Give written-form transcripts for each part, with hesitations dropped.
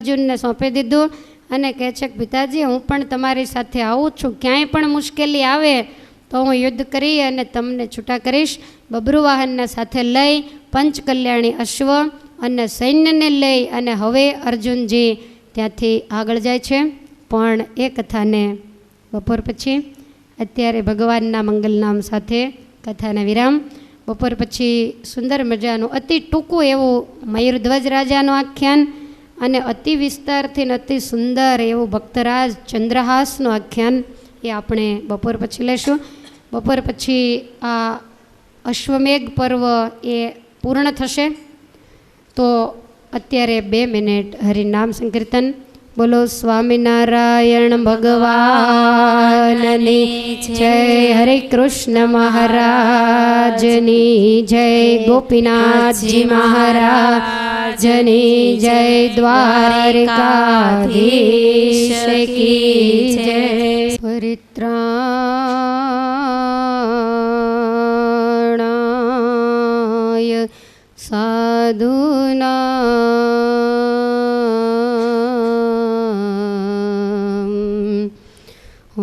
અર્જુનને સોંપી દીધું અને કહે છે કે પિતાજી હું પણ તમારી સાથે આવું છું, ક્યાંય પણ મુશ્કેલી આવે તો હું યુદ્ધ કરી અને તમને છૂટા કરીશ. બબ્રુવાહનને સાથે લઈ પંચકલ્યાણી અશ્વ અને સૈન્યને લઈ અને હવે અર્જુનજી ત્યાંથી આગળ જાય છે. પણ એ કથાને બપોર પછી, અત્યારે ભગવાનના મંગલનામ સાથે કથાને વિરામ. બપોર પછી સુંદર મજાનું અતિ ટૂંકું એવું મયુરધ્વજ રાજાનું આખ્યાન અને અતિ વિસ્તારથી અતિ સુંદર એવું ભક્તરાજ ચંદ્રહાસનું આખ્યાન એ આપણે બપોર પછી લઈશું. બપોર પછી આ અશ્વમેઘ પર્વ એ પૂર્ણ થશે. તો અત્યારે 2 મિનિટ હરિનામ સંકીર્તન. બોલો સ્વામિનારાયણ ભગવાનની જય, હરે કૃષ્ણ મહારાજની જય, ગોપીનાથજી મહારાજની જય, દ્વારિકાધીશ કી જય. પરિત્રાણાય સાધૂનાં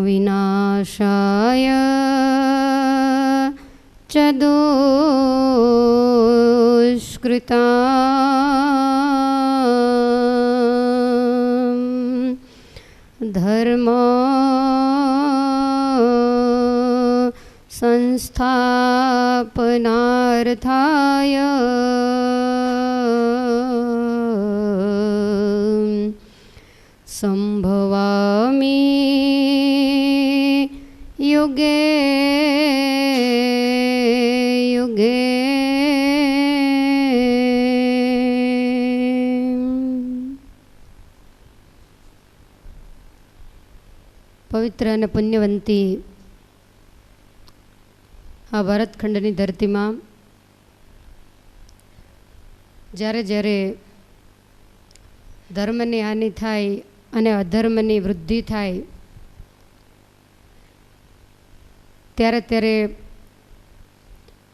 વિનાશાય ચ દુષ્કૃતાં ધર્મ સંસ્થાપનાર્થાય સંભવામિ યુગે યુગે. પવિત્ર અને પુણ્યવંતી આ ભારતખંડની ધરતીમાં જ્યારે જ્યારે ધર્મની હાનિ થાય અને અધર્મની વૃદ્ધિ થાય ત્યારે ત્યારે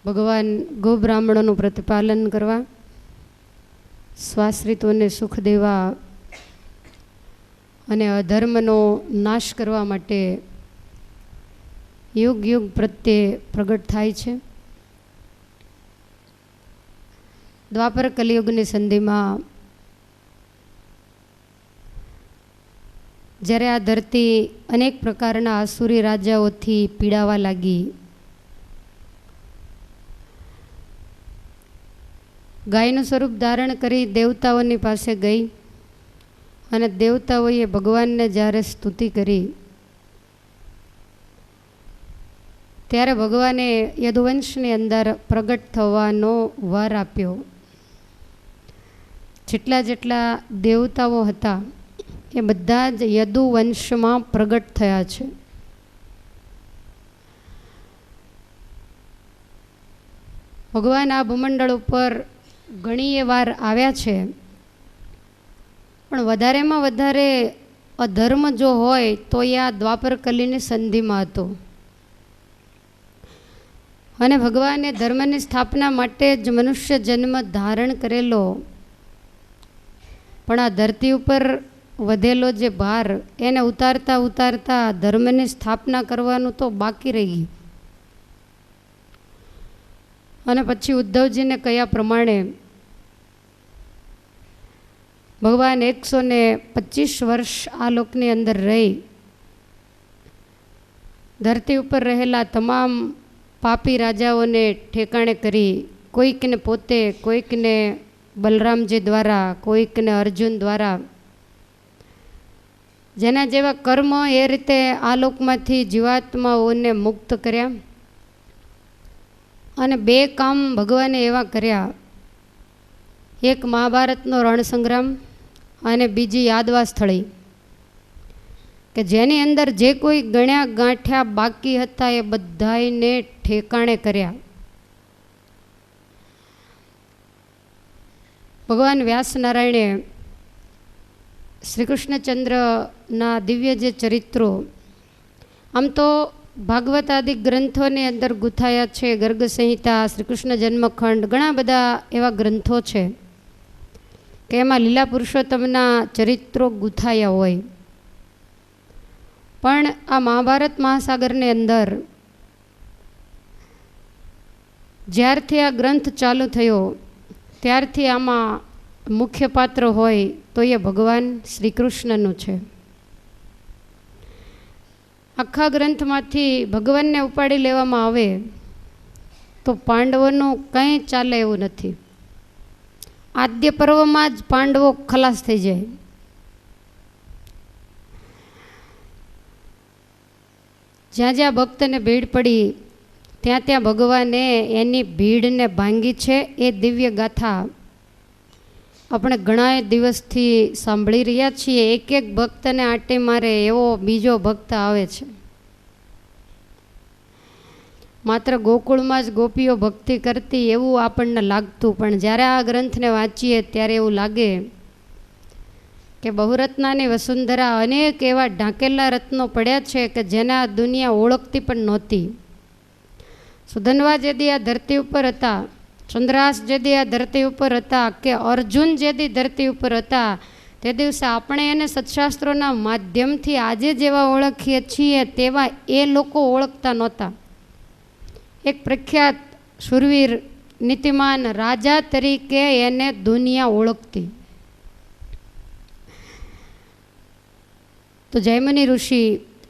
ભગવાન ગોબ્રાહ્મણોનું પ્રતિપાલન કરવા, સ્વાશ્રિતોને સુખ દેવા અને અધર્મનો નાશ કરવા માટે યુગ યુગ પ્રત્યે પ્રગટ થાય છે. દ્વાપર કલિયુગની સંધિમાં જ્યારે આ ધરતી અનેક પ્રકારના આસુરી રાજાઓથી પીડાવા લાગી, ગાયનું સ્વરૂપ ધારણ કરી દેવતાઓની પાસે ગઈ અને દેવતાઓએ ભગવાનને જ્યારે સ્તુતિ કરી ત્યારે ભગવાને યદુવંશની અંદર પ્રગટ થવાનો વર આપ્યો. જેટલા જેટલા દેવતાઓ હતા એ બધા જ યદુવંશમાં પ્રગટ થયા છે. ભગવાન આ ભૂમંડળ ઉપર ઘણી વાર આવ્યા છે, પણ વધારેમાં વધારે અધર્મ જો હોય તો એ આ દ્વાપર કલીની સંધિમાં હતો. અને ભગવાને ધર્મની સ્થાપના માટે જ મનુષ્ય જન્મ ધારણ કરેલો, પણ આ ધરતી ઉપર વધેલો જે ભાર એને ઉતારતા ઉતારતા ધર્મની સ્થાપના કરવાનું તો બાકી રહી ગયું. અને પછી ઉદ્ધવજીને કયા પ્રમાણે ભગવાન 125 વર્ષ આ લોકની અંદર રહી ધરતી ઉપર રહેલા તમામ પાપી રાજાઓને ઠેકાણે કરી, કોઈકને પોતે, કોઈકને બલરામજી દ્વારા, કોઈકને અર્જુન દ્વારા, જેના જેવા કર્મ એ રીતે આ લોકમાંથી જીવાત્માઓને મુક્ત કર્યા. અને 2 કામ ભગવાને એવા કર્યા, એક મહાભારતનો રણસંગ્રામ અને બીજી યાદવા સ્થળી, કે જેની અંદર જે કોઈ ગણ્યા ગાંઠ્યા બાકી હતા એ બધાને ઠેકાણે કર્યા. ભગવાન વ્યાસનારાયણે શ્રી કૃષ્ણચંદ્રના દિવ્ય જે ચરિત્રો આમ તો ભાગવત આદિ ગ્રંથોની અંદર ગુથાયા છે. ગર્ગ સંહિતા, શ્રી કૃષ્ણ જન્મખંડ, ઘણા બધા એવા ગ્રંથો છે કે એમાં લીલા પુરુષોત્તમના ચરિત્રો ગૂંથાયા હોય. પણ આ મહાભારત મહાસાગરની અંદર જ્યારથી આ ગ્રંથ ચાલુ થયો ત્યારથી આમાં મુખ્ય પાત્ર હોય તો એ ભગવાન શ્રી કૃષ્ણનું છે. આખા ગ્રંથમાંથી ભગવાનને ઉપાડી લેવામાં આવે તો પાંડવોનું કંઈ ચાલે એવું નથી. આદ્ય પર્વમાં જ પાંડવો ખલાસ થઈ જાય. જ્યાં જ્યાં ભક્તને ભીડ પડી ત્યાં ત્યાં ભગવાને એની ભીડને ભાંગી છે. એ દિવ્ય ગાથા આપણે ઘણા દિવસથી સાંભળી રહ્યા છીએ. એક એક ભક્તને આંટી મારે એવો બીજો ભક્ત આવે છે. માત્ર ગોકુળમાં જ ગોપીઓ ભક્તિ કરતી એવું આપણને લાગતું, પણ જ્યારે આ ગ્રંથને વાંચીએ ત્યારે એવું લાગે કે બહુરત્નાની વસુંધરા અનેક એવા ઢાંકેલા રત્નો પડ્યા છે કે જેને આ દુનિયા ઓળખતી પણ નહોતી. સુધન્વા જેદી આ ધરતી ઉપર હતા, ચંદ્રાસ જેદી આ ધરતી ઉપર હતા, કે અર્જુન જેદી ધરતી ઉપર હતા, તે દિવસે આપણે એને સત્શાસ્ત્રોના માધ્યમથી આજે જેવા ઓળખીએ છીએ તેવા એ લોકો ઓળખતા નહોતા. એક પ્રખ્યાત શૂરવીર નીતિમાન રાજા તરીકે એને દુનિયા ઓળખતી. તો જયમુનિ ઋષિ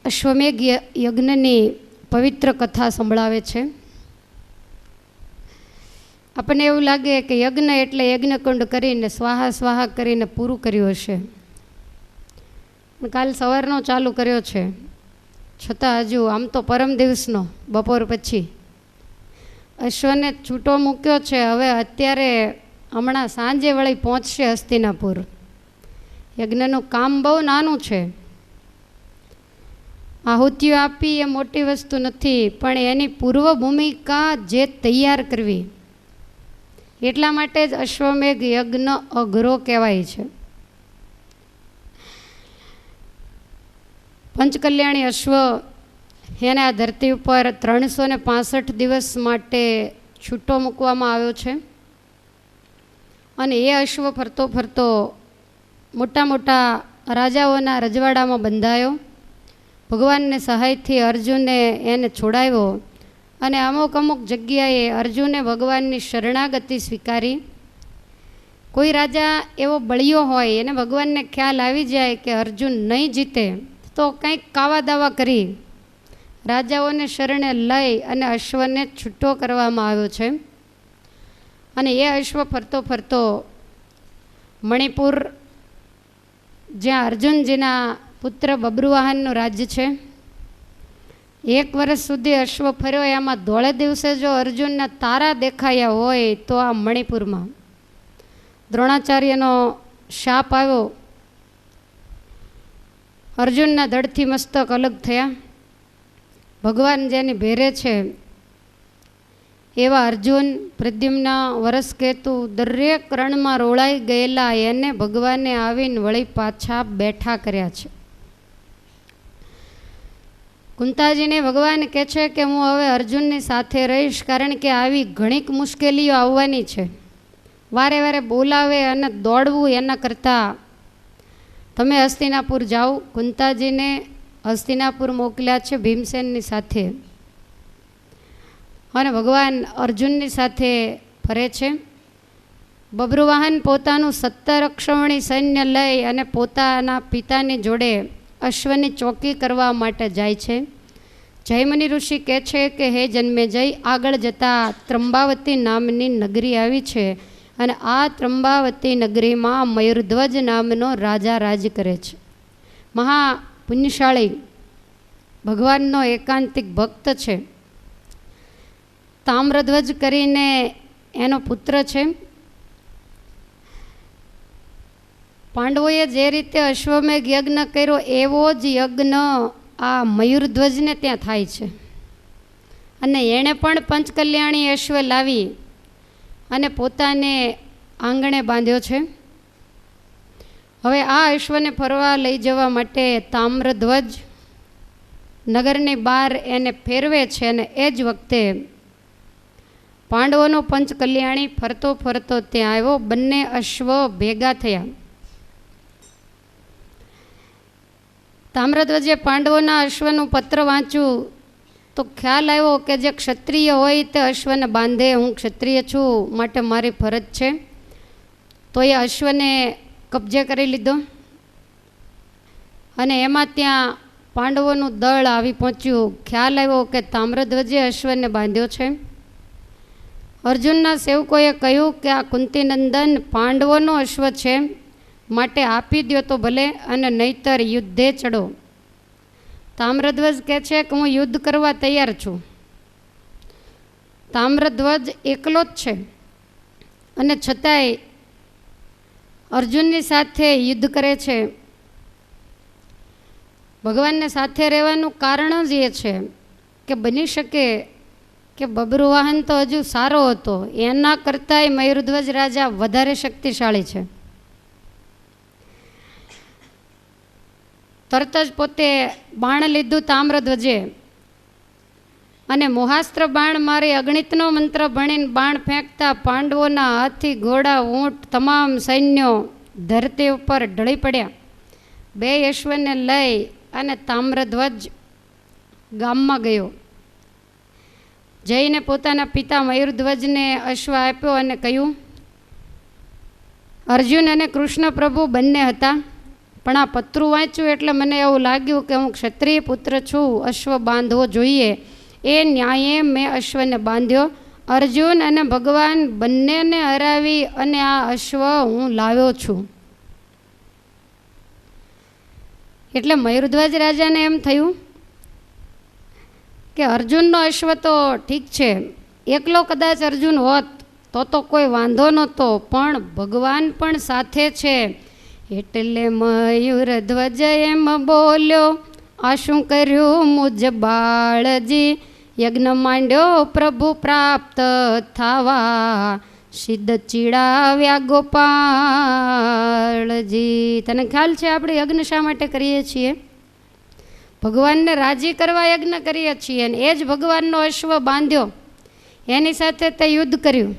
અશ્વમેઘ યજ્ઞની પવિત્ર કથા સંભળાવે છે. આપણને એવું લાગે કે યજ્ઞ એટલે યજ્ઞકુંડ કરીને સ્વાહા સ્વાહા કરીને પૂરું કર્યું હશે. કાલ સવારનો ચાલુ કર્યો છે, છતાં હજુ આમ તો પરમ દિવસનો બપોર પછી અશ્વને છૂટો મૂક્યો છે. હવે અત્યારે હમણાં સાંજે વળી પહોંચશે હસ્તિનાપુર. યજ્ઞનું કામ બહુ નાનું છે. આહુતિઓ આપી એ મોટી વસ્તુ નથી, પણ એની પૂર્વ ભૂમિકા જે તૈયાર કરવી એટલા માટે જ અશ્વમેઘ યજ્ઞ અઘરો કહેવાય છે. પંચકલ્યાણી અશ્વ એને આ ધરતી ઉપર 365 દિવસ માટે છૂટો મૂકવામાં આવ્યો છે. અને એ અશ્વ ફરતો ફરતો મોટા મોટા રાજાઓના રજવાડામાં બંધાયો. ભગવાનને સહાયથી અર્જુને એને છોડાવ્યો અને અમુક અમુક જગ્યાએ અર્જુને ભગવાનની શરણાગતિ સ્વીકારી. કોઈ રાજા એવો બળિયો હોય એને ભગવાનને ખ્યાલ આવી જાય કે અર્જુન નહીં જીતે તો કંઈક કાવા દાવા કરી રાજાઓને શરણે લઈ અને અશ્વને છૂટો કરવામાં આવ્યો છે. અને એ અશ્વ ફરતો ફરતો મણિપુર, જ્યાં અર્જુનજીના પુત્ર બબ્રુવાહનનું રાજ્ય છે, 1 વર્ષ સુધી અશ્વ ફર્યો. એમાં ધોળે દિવસે જો અર્જુનના તારા દેખાયા હોય તો આ મણિપુરમાં દ્રોણાચાર્યનો શાપ આવ્યો. અર્જુનના ધડથી મસ્તક અલગ થયા. ભગવાન જેની ભેરે છે એવા અર્જુન, પ્રદ્યુમ્ન, વરસકેતુ દરેક રણમાં રોળાઈ ગયેલા એને ભગવાને આવીને વળી પાછા બેઠા કર્યા છે. કુંતાજીને ભગવાન કહે છે કે હું હવે અર્જુનની સાથે રહીશ, કારણ કે આવી ઘણીક મુશ્કેલીઓ આવવાની છે. વારે વારે બોલાવે અને દોડવું એના કરતાં તમે હસ્તિનાપુર જાઓ. કુંતાજીને હસ્તિનાપુર મોકલ્યા છે ભીમસેનની સાથે, અને ભગવાન અર્જુનની સાથે ફરે છે. બબ્રુવાહન પોતાનું 17 અક્ષૌહિણી સૈન્ય લઈ અને પોતાના પિતાની જોડે અશ્વની ચોકી કરવા માટે જાય છે. જયમુનિ ઋષિ કહે છે કે હે જન્મેજય, આગળ જતાં ત્રંબાવતી નામની નગરી આવી છે, અને આ ત્રંબાવતી નગરીમાં મયુરધ્વજ નામનો રાજા રાજ કરે છે. મહા પુણ્યશાળી ભગવાનનો એકાંતિક ભક્ત છે. તામ્રધ્વજ કરીને એનો પુત્ર છે. પાંડવોએ જે રીતે અશ્વમેઘ યજ્ઞ કર્યો એવો જ યજ્ઞ આ મયુરધ્વજને ત્યાં થાય છે. અને એણે પણ પંચકલ્યાણી અશ્વ લાવી અને પોતાને આંગણે બાંધ્યો છે. હવે આ અશ્વને ફરવા લઈ જવા માટે તામ્રધ્વજ નગરની બહાર એને ફેરવે છે, અને એ જ વખતે પાંડવોનો પંચ કલ્યાણી ફરતો ફરતો ત્યાં આવ્યો. બંને અશ્વ ભેગા થયા. તામ્રધ્વજે પાંડવોના અશ્વનું પત્ર વાંચ્યું તો ખ્યાલ આવ્યો કે જે ક્ષત્રિય હોય તે અશ્વને બાંધે. હું ક્ષત્રિય છું, માટે મારી ફરજ છે. તો એ અશ્વને કબજે કરી લીધો અને એમાં ત્યાં પાંડવોનું દળ આવી પહોંચ્યું. ખ્યાલ આવ્યો કે તામ્રધ્વજે અશ્વને બાંધ્યો છે. અર્જુનના સેવકોએ કહ્યું કે આ કુંતીનંદન પાંડવોનો અશ્વ છે, માટે આપી દો તો ભલે, અને નહીતર યુદ્ધે ચડો. તામ્રધ્વજ કહે છે કે હું યુદ્ધ કરવા તૈયાર છું. તામ્રધ્વજ એકલો જ છે અને છતાંય અર્જુનની સાથે યુદ્ધ કરે છે. ભગવાનને સાથે રહેવાનું કારણ જ એ છે કે બની શકે કે બબ્રુવાહન તો હજુ સારો હતો, એના કરતાંય મયુરધ્વજ રાજા વધારે શક્તિશાળી છે. તરત જ પોતે બાણ લીધું તામ્રધ્વજે અને મોહાસ્ત્ર બાણ મારી અગણિતનો મંત્ર ભણીને બાણ ફેંકતા પાંડવોના હાથી, ઘોડા, ઊંટ તમામ સૈન્યો ધરતી ઉપર ઢળી પડ્યા. બે અશ્વને લઈ અને તામ્રધ્વજ ગામમાં ગયો. જઈને પોતાના પિતા મયુરધ્વજને અશ્વ આપ્યો અને કહ્યું, અર્જુન અને કૃષ્ણ પ્રભુ બંને હતા, પણ આ પત્રું વાંચ્યું એટલે મને એવું લાગ્યું કે હું ક્ષત્રિય પુત્ર છું, અશ્વ બાંધવો જોઈએ. એ ન્યાયે મેં અશ્વને બાંધ્યો. અર્જુન અને ભગવાન બંનેને હરાવી અને આ અશ્વ હું લાવ્યો છું. એટલે મયુરધ્વજ રાજાને એમ થયું કે અર્જુનનો અશ્વ તો ઠીક છે, એકલો કદાચ અર્જુન હોત તો કોઈ વાંધો નહોતો, પણ ભગવાન પણ સાથે છે. એટલે મયુરધ્વજ એમ બોલ્યો, આ શું કર્યું મુજ બાળજી, યજ્ઞ માંડ્યો પ્રભુ પ્રાપ્ત થાવા, સિદ્ધ ચીડાવ્યા ગોપાળજી. તને ખ્યાલ છે આપણે યજ્ઞ શા માટે કરીએ છીએ? ભગવાનને રાજી કરવા યજ્ઞ કરીએ છીએ. અને એ જ ભગવાનનો અશ્વ બાંધ્યો, એની સાથે તે યુદ્ધ કર્યું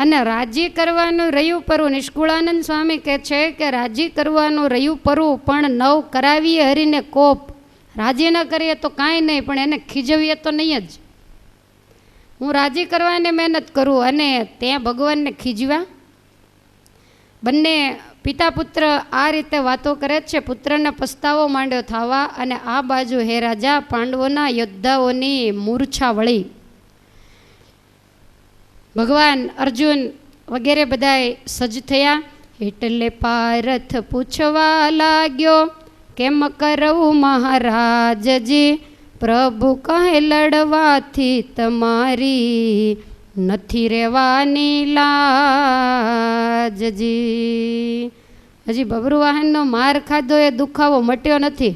અને રાજી કરવાનું રહ્યું પરવું. નિષ્કુળાનંદ સ્વામી કહે છે કે રાજી કરવાનું રહ્યું પરવું, પણ નવ કરાવીએ હરીને કોપ. રાજી ન કરીએ તો કાંઈ નહીં, પણ એને ખીજવીએ તો નહીં જ. હું રાજી કરવાની મહેનત કરું અને ત્યાં ભગવાનને ખીજવા. બંને પિતા પુત્ર આ રીતે વાતો કરે છે. પુત્રને પસ્તાવો માંડ્યો થવા અને આ બાજુ હે રાજા પાંડવોના યોદ્ધાઓની મૂર્છા વળી. ભગવાન, અર્જુન વગેરે બધાએ સજ્જ થયા. એટલે પારથ પૂછવા લાગ્યો, કેમ કરવું મહારાજજી, પ્રભુ કહે લડવાથી તમારી નથી રહેવાની લાજજી. હજી બબ્રુવાહનનો માર ખાધો એ દુખાવો મટ્યો નથી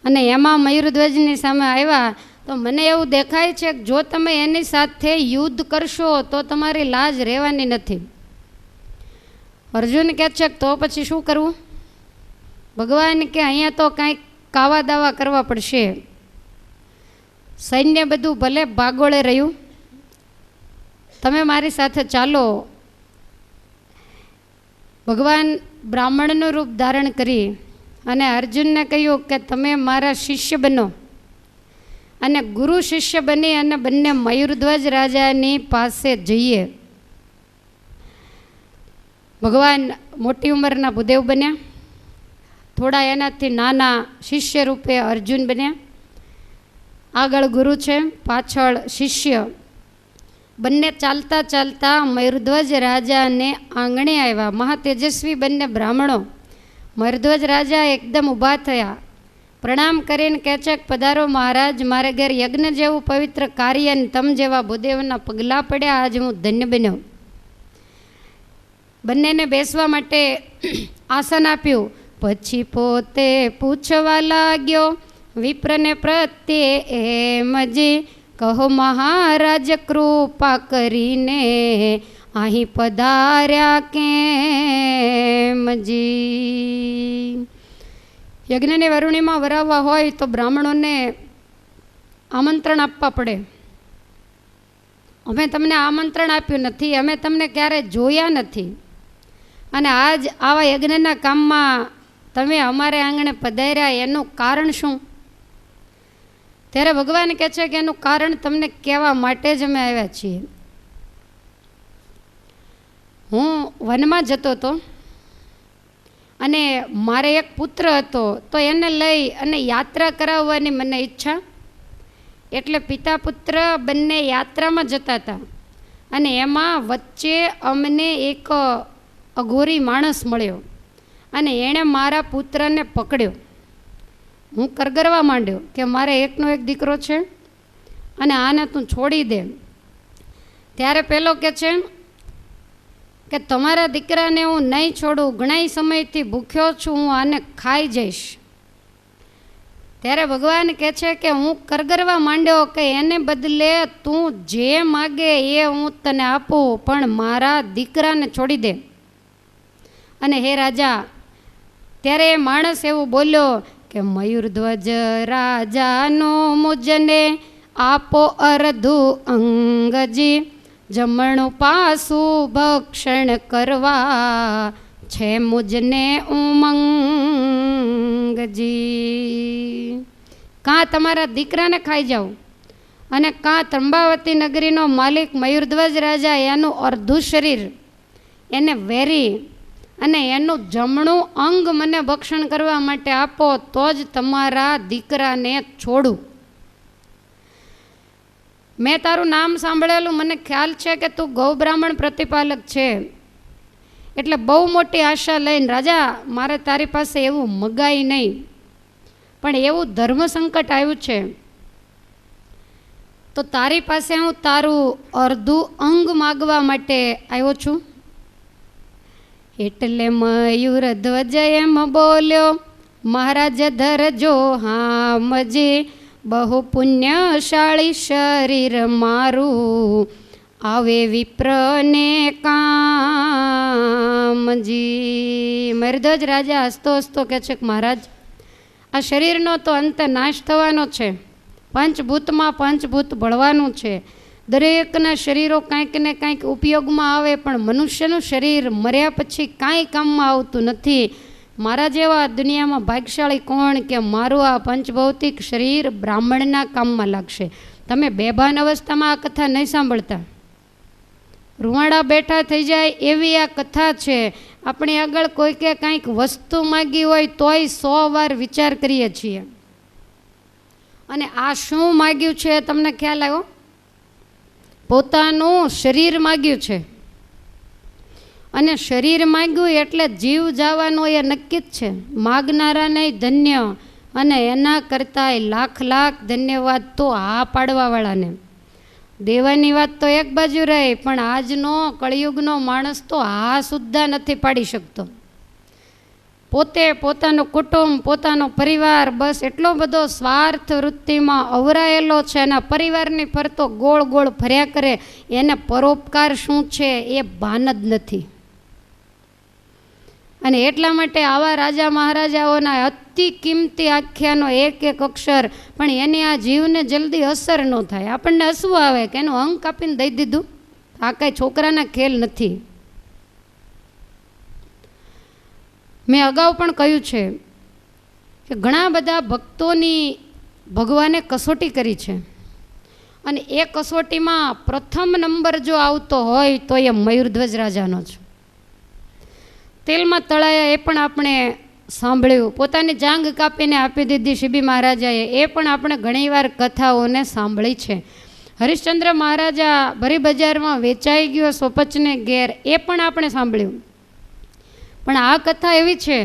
અને એમાં મયુરધ્વજની સામે આવ્યા. તો મને એવું દેખાય છે કે જો તમે એની સાથે યુદ્ધ કરશો તો તમારી લાજ રહેવાની નથી. અર્જુન કહે છે તો પછી શું કરવું? ભગવાન કે અહીંયા તો કાંઈક કાવા દાવા કરવા પડશે. સૈન્ય બધું ભલે ભાગોળે રહ્યું, તમે મારી સાથે ચાલો. ભગવાન બ્રાહ્મણનું રૂપ ધારણ કરી અને અર્જુનને કહ્યું કે તમે મારા શિષ્ય બનો. અને ગુરુ શિષ્ય બની અને બંને મયુરધ્વજ રાજાની પાસે જઈએ. ભગવાન મોટી ઉંમરના ભૂદેવ બન્યા, થોડા એનાથી નાના શિષ્ય રૂપે અર્જુન બન્યા. આગળ ગુરુ છે, પાછળ શિષ્ય. બંને ચાલતા ચાલતા મયુરધ્વજ રાજાને આંગણે આવ્યા. મહાતેજસ્વી બંને બ્રાહ્મણો. મયુરધ્વજ રાજા એકદમ ઊભા થયા, પ્રણામ કરીને કહે છે, પધારો મહારાજ, મારે ઘેર યજ્ઞ જેવું પવિત્ર કાર્ય અને તમ જેવા ભૂદેવના પગલાં પડ્યા, આજ હું ધન્ય બન્યો. બંનેને બેસવા માટે આસન આપ્યું. પછી પોતે પૂછવા લાગ્યો વિપ્રને પ્રત્યે એમજી, કહો મહારાજ કૃપા કરીને અહીં પધાર્યા કેમજી. યજ્ઞની વરુણીમાં વરાવવા હોય તો બ્રાહ્મણોને આમંત્રણ આપવા પડે. અમે તમને આમંત્રણ આપ્યું નથી, અમે તમને ક્યારેય જોયા નથી, અને આજ આવા યજ્ઞના કામમાં તમે અમારે આંગણે પધાર્યા, એનું કારણ શું? ત્યારે ભગવાન કહે છે કે એનું કારણ તમને કહેવા માટે જ અમે આવ્યા છીએ. હું વનમાં જતો હતો અને મારે એક પુત્ર હતો, તો એને લઈ અને યાત્રા કરાવવાની મને ઈચ્છા. એટલે પિતા પુત્ર બંને યાત્રામાં જતા હતા, અને એમાં વચ્ચે અમને એક અઘોરી માણસ મળ્યો, અને એણે મારા પુત્રને પકડ્યો. હું કરગરવા માંડ્યો કે મારે એકનો એક દીકરો છે અને આને તું છોડી દે. ત્યારે પેલો કહે છે કે તમારા દીકરાને હું નહીં છોડું, ઘણા સમયથી ભૂખ્યો છું, હું આને ખાઈ જઈશ. ત્યારે ભગવાન કહે છે કે હું કરગરવા માંડ્યો કે એને બદલે તું જે માગે એ હું તને આપું, પણ મારા દીકરાને છોડી દે. અને હે રાજા, ત્યારે એ માણસ એવું બોલ્યો કે મયુરધ્વજ રાજાનો મુજને આપો અર્ધું અંગજી, જમણું પાસું ભક્ષણ કરવા છે મુજને ઉમંગજી. કાં તમારા દીકરાને ખાઈ જાઓ, અને કાં ત્રંબાવતી નગરીનો માલિક મયુરધ્વજ રાજા એનું અર્ધું શરીર એને વેરી અને એનું જમણું અંગ મને ભક્ષણ કરવા માટે આપો, તો જ તમારા દીકરાને છોડું. મેં તારું નામ સાંભળેલું, મને ખ્યાલ છે કે તું ગૌ બ્રાહ્મણ પ્રતિપાલક છે, એટલે બહુ મોટી આશા લઈને રાજા મારે તારી પાસે એવું મગાય નહીં, પણ એવું ધર્મ સંકટ આવ્યું છે, તો તારી પાસે હું તારું અર્ધું અંગ માગવા માટે આવ્યો છું. એટલે મયુરધ્વજ એમ બોલ્યો, મહારાજ ધરજો હામજી, બહુ પુણ્યશાળી શરીર મારું, આવે વિપ્રને કામજી. મયુરધ્વજ રાજા હસતો હસતો કહે છે કે મહારાજ, આ શરીરનો તો અંતે નાશ થવાનો છે, પંચભૂતમાં પંચભૂત ભળવાનું છે, દરેકના શરીરો કાંઈક ને કાંઈક ઉપયોગમાં આવે, પણ મનુષ્યનું શરીર મર્યા પછી કાંઈ કામમાં આવતું નથી. મારા જેવા દુનિયામાં ભાગ્યશાળી કોણ કે મારું આ પંચભૌતિક શરીર બ્રાહ્મણના કામમાં લાગશે. તમે બેભાન અવસ્થામાં આ કથા નહીં સાંભળતા, રૂવાડા બેઠા થઈ જાય એવી આ કથા છે. આપણી આગળ કોઈકે કાંઈક વસ્તુ માગી હોય તોય 100 વાર વિચાર કરીએ છીએ. અને આ શું માગ્યું છે તમને ખ્યાલ આવ્યો? પોતાનું શરીર માગ્યું છે, અને શરીર માગ્યું એટલે જીવ જવાનો એ નક્કી જ છે. માગનારાને ધન્ય, અને એના કરતાંય લાખ લાખ ધન્યવાદ તો આ પાડવાવાળાને. દેવાની વાત તો એક બાજુ રહે, પણ આજનો કળિયુગનો માણસ તો આ સુદ્ધા નથી પાડી શકતો. પોતે, પોતાનું કુટુંબ, પોતાનો પરિવાર, બસ એટલો બધો સ્વાર્થ વૃત્તિમાં અવરાયેલો છે, એના પરિવારની ફરતો ગોળ ગોળ ફર્યા કરે, એને પરોપકાર શું છે એ ભાન જ નથી. અને એટલા માટે આવા રાજા મહારાજાઓના અતિ કિંમતી આખ્યાનો એક એક અક્ષર, પણ એની આ જીવને જલ્દી અસર ન થાય. આપણને હસવું આવે કે એનું અંગ કાપીને દઈ દીધું. આ કાંઈ છોકરાના ખેલ નથી. મેં અગાઉ પણ કહ્યું છે કે ઘણા બધા ભક્તોની ભગવાને કસોટી કરી છે, અને એ કસોટીમાં પ્રથમ નંબર જો આવતો હોય તો એ મયુરધ્વજ રાજાનો છે. તેલમાં તળાયા એ પણ આપણે સાંભળ્યું, પોતાની જાંગ કાપીને આપી દીધી શિબી મહારાજાએ, એ પણ આપણે ઘણીવાર કથાઓને સાંભળી છે. હરિશ્ચંદ્ર મહારાજા ભરી બજારમાં વેચાઈ ગયો સોપચને ઘેર, એ પણ આપણે સાંભળ્યું. પણ આ કથા એવી છે,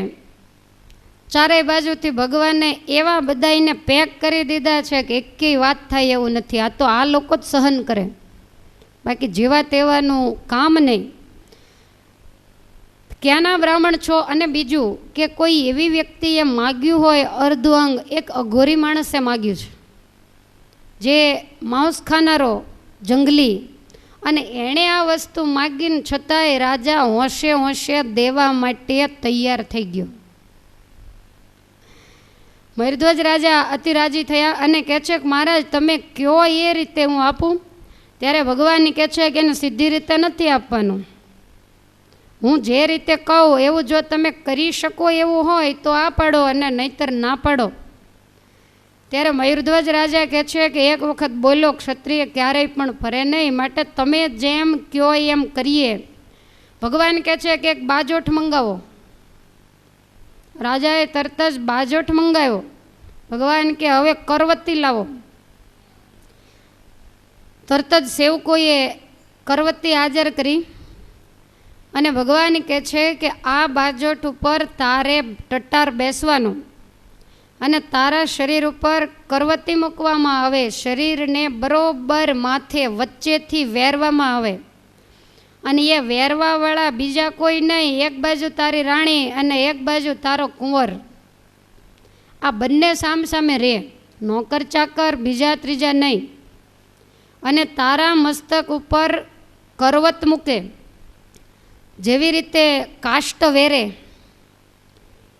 ચારેય બાજુથી ભગવાને એવા બધાને પેક કરી દીધા છે કે એકેય વાત થાય એવું નથી. આ તો આ લોકો જ સહન કરે, બાકી જેવા તેવાનું કામ નહીં. ક્યાંના બ્રાહ્મણ છો? અને બીજું કે કોઈ એવી વ્યક્તિએ માગ્યું હોય અર્ધું અંગ, એક અઘોરી માણસે માગ્યું છે, જે માંસ ખાનારો જંગલી, અને એણે આ વસ્તુ માગીને છતાંય રાજા હોંશે હોંશે દેવા માટે તૈયાર થઈ ગયો. મયુરધ્વજ રાજા અતિ રાજી થયા અને કહે છે કે મહારાજ તમે કયો એ રીતે હું આપું. ત્યારે ભગવાન કહે છે કે એને સીધી રીતે નથી આપવાનું. હું જે રીતે કહું એવું જો તમે કરી શકો એવું હોય તો આ પાડો અને નહીતર ના પાડો. ત્યારે મયુરધ્વજ રાજા કહે છે કે એક વખત બોલો ક્ષત્રિય ક્યારેય પણ ફરે નહીં, માટે તમે જેમ કહો એમ કરીએ. ભગવાન કહે છે કે એક બાજોઠ મંગાવો. રાજાએ તરત જ બાજોઠ મંગાવ્યો. ભગવાન કે હવે કરવતી લાવો. તરત જ સેવકોએ કરવતી હાજર કરી અને ભગવાન કહે છે કે આ બાજોઠ ઉપર તારે ટટ્ટાર બેસવાનું અને તારા શરીર ઉપર કરવતી મૂકવામાં આવે. શરીરને બરોબર માથે વચ્ચેથી વેરવામાં આવે અને એ વેરવાવાળા બીજા કોઈ નહીં, એક બાજુ તારી રાણી અને એક બાજુ તારો કુંવર. આ બંને સામસામે રહે, નોકર ચાકર બીજા ત્રીજા નહીં. અને તારા મસ્તક ઉપર કરવત મૂકે. જેવી રીતે કાષ્ટ વેરે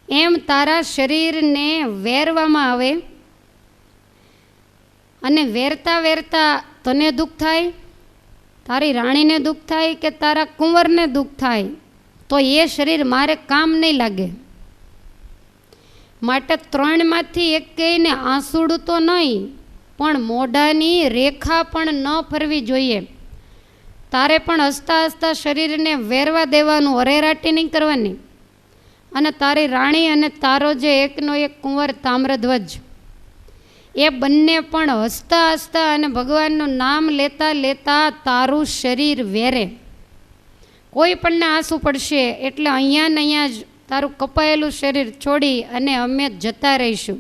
એમ તારા શરીરને વેરવામાં આવે. અને વેરતા વેરતા તને દુઃખ થાય, તારી રાણીને દુઃખ થાય કે તારા કુંવરને દુઃખ થાય તો એ શરીર મારે કામ નહીં લાગે. માટે ત્રણમાંથી એકેયને આંસુડું તો નહીં, પણ મોઢાની રેખા પણ ન ફરવી જોઈએ. તારે પણ હસતા હસતા શરીરને વેરવા દેવાનું, અરેરાટી નહીં કરવાની. અને તારી રાણી અને તારો જે એકનો એક કુંવર તામ્રધ્વજ, એ બંને પણ હસતા હસતા અને ભગવાનનું નામ લેતા લેતા તારું શરીર વેરે. કોઈ પણને આંસુ પડશે એટલે અહીંયા ને અહીંયા જ તારું કપાયેલું શરીર છોડી અને અમે જતા રહીશું.